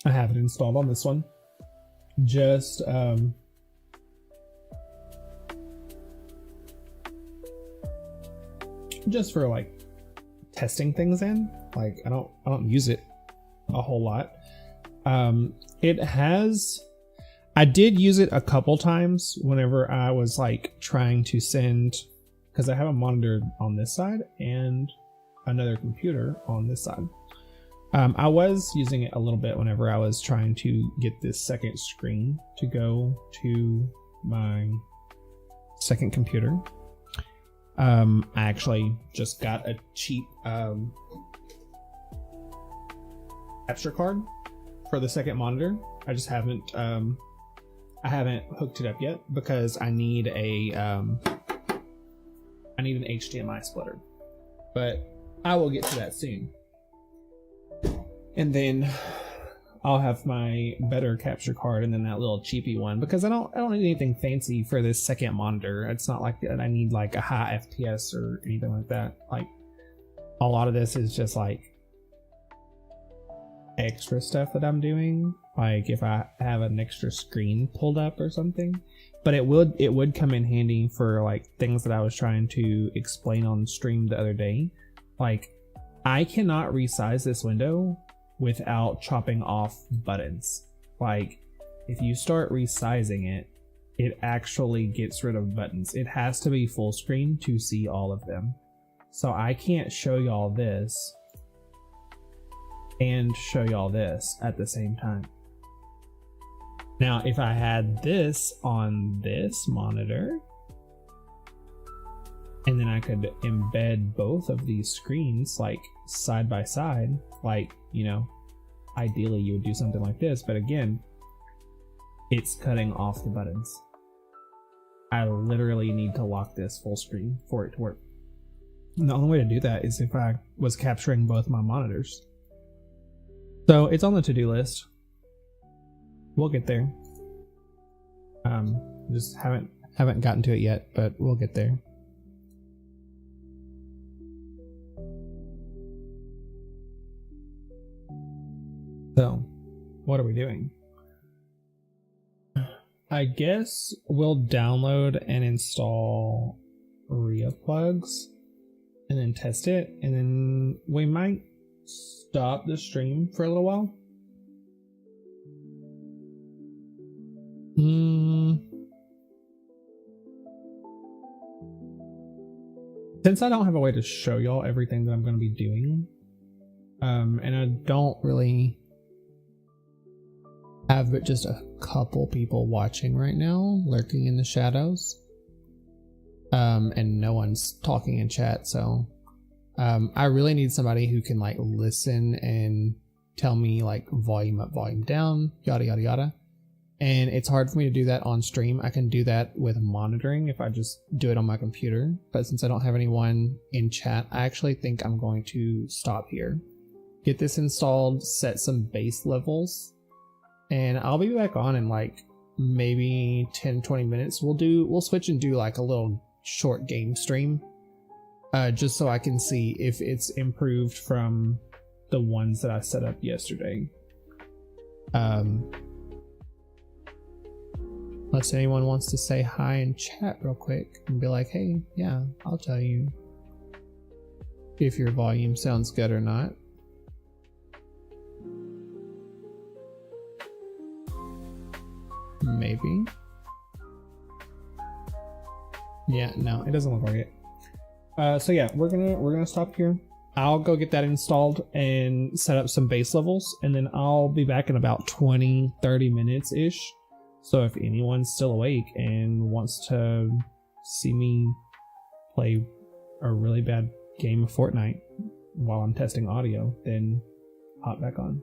it installed on this one, just for like testing things in. Like I don't use it a whole lot. I did use it a couple times whenever I was like trying to send, because I have a monitor on this side and another computer on this side. I was using it a little bit whenever I was trying to get this second screen to go to my second computer. I actually just got a cheap capture card for the second monitor. I just haven't hooked it up yet because I need an HDMI splitter, but I will get to that soon. And then I'll have my better capture card and then that little cheapy one, because I don't need anything fancy for this second monitor. It's not like that I need like a high FPS or anything like that. Like a lot of this is just like extra stuff that I'm doing, like if I have an extra screen pulled up or something. But it would come in handy for like things that I was trying to explain on stream the other day. Like I cannot resize this window without chopping off buttons. Like, if you start resizing it, it actually gets rid of buttons. It has to be full screen to see all of them. So I can't show y'all this and show y'all this at the same time. Now, if I had this on this monitor, and then I could embed both of these screens like side by side, like, you know, ideally you would do something like this, but again, it's cutting off the buttons. I literally need to lock this full screen for it to work. And the only way to do that is if I was capturing both my monitors. So it's on the to-do list. We'll get there. Just haven't gotten to it yet, but we'll get there. So, what are we doing? I guess we'll download and install RIA plugs and then test it, and then we might stop the stream for a little while. Since I don't have a way to show y'all everything that I'm going to be doing, and I don't really have but just a couple people watching right now, lurking in the shadows, and no one's talking in chat, so I really need somebody who can like listen and tell me like volume up, volume down, yada yada yada. And it's hard for me to do that on stream. I can do that with monitoring if I just do it on my computer, but since I don't have anyone in chat, I actually think I'm going to stop here, get this installed, set some base levels, and I'll be back on in like maybe 10-20 minutes. We'll switch and do like a little short game stream, just so I can see if it's improved from the ones that I set up yesterday. Unless anyone wants to say hi in chat real quick and be like, hey, yeah, I'll tell you if your volume sounds good or not. Maybe. Yeah, no, it doesn't look like it. So yeah, we're gonna stop here. I'll go get that installed and set up some base levels, and then I'll be back in about 20-30 minutes ish. So if anyone's still awake and wants to see me play a really bad game of Fortnite while I'm testing audio, then hop back on.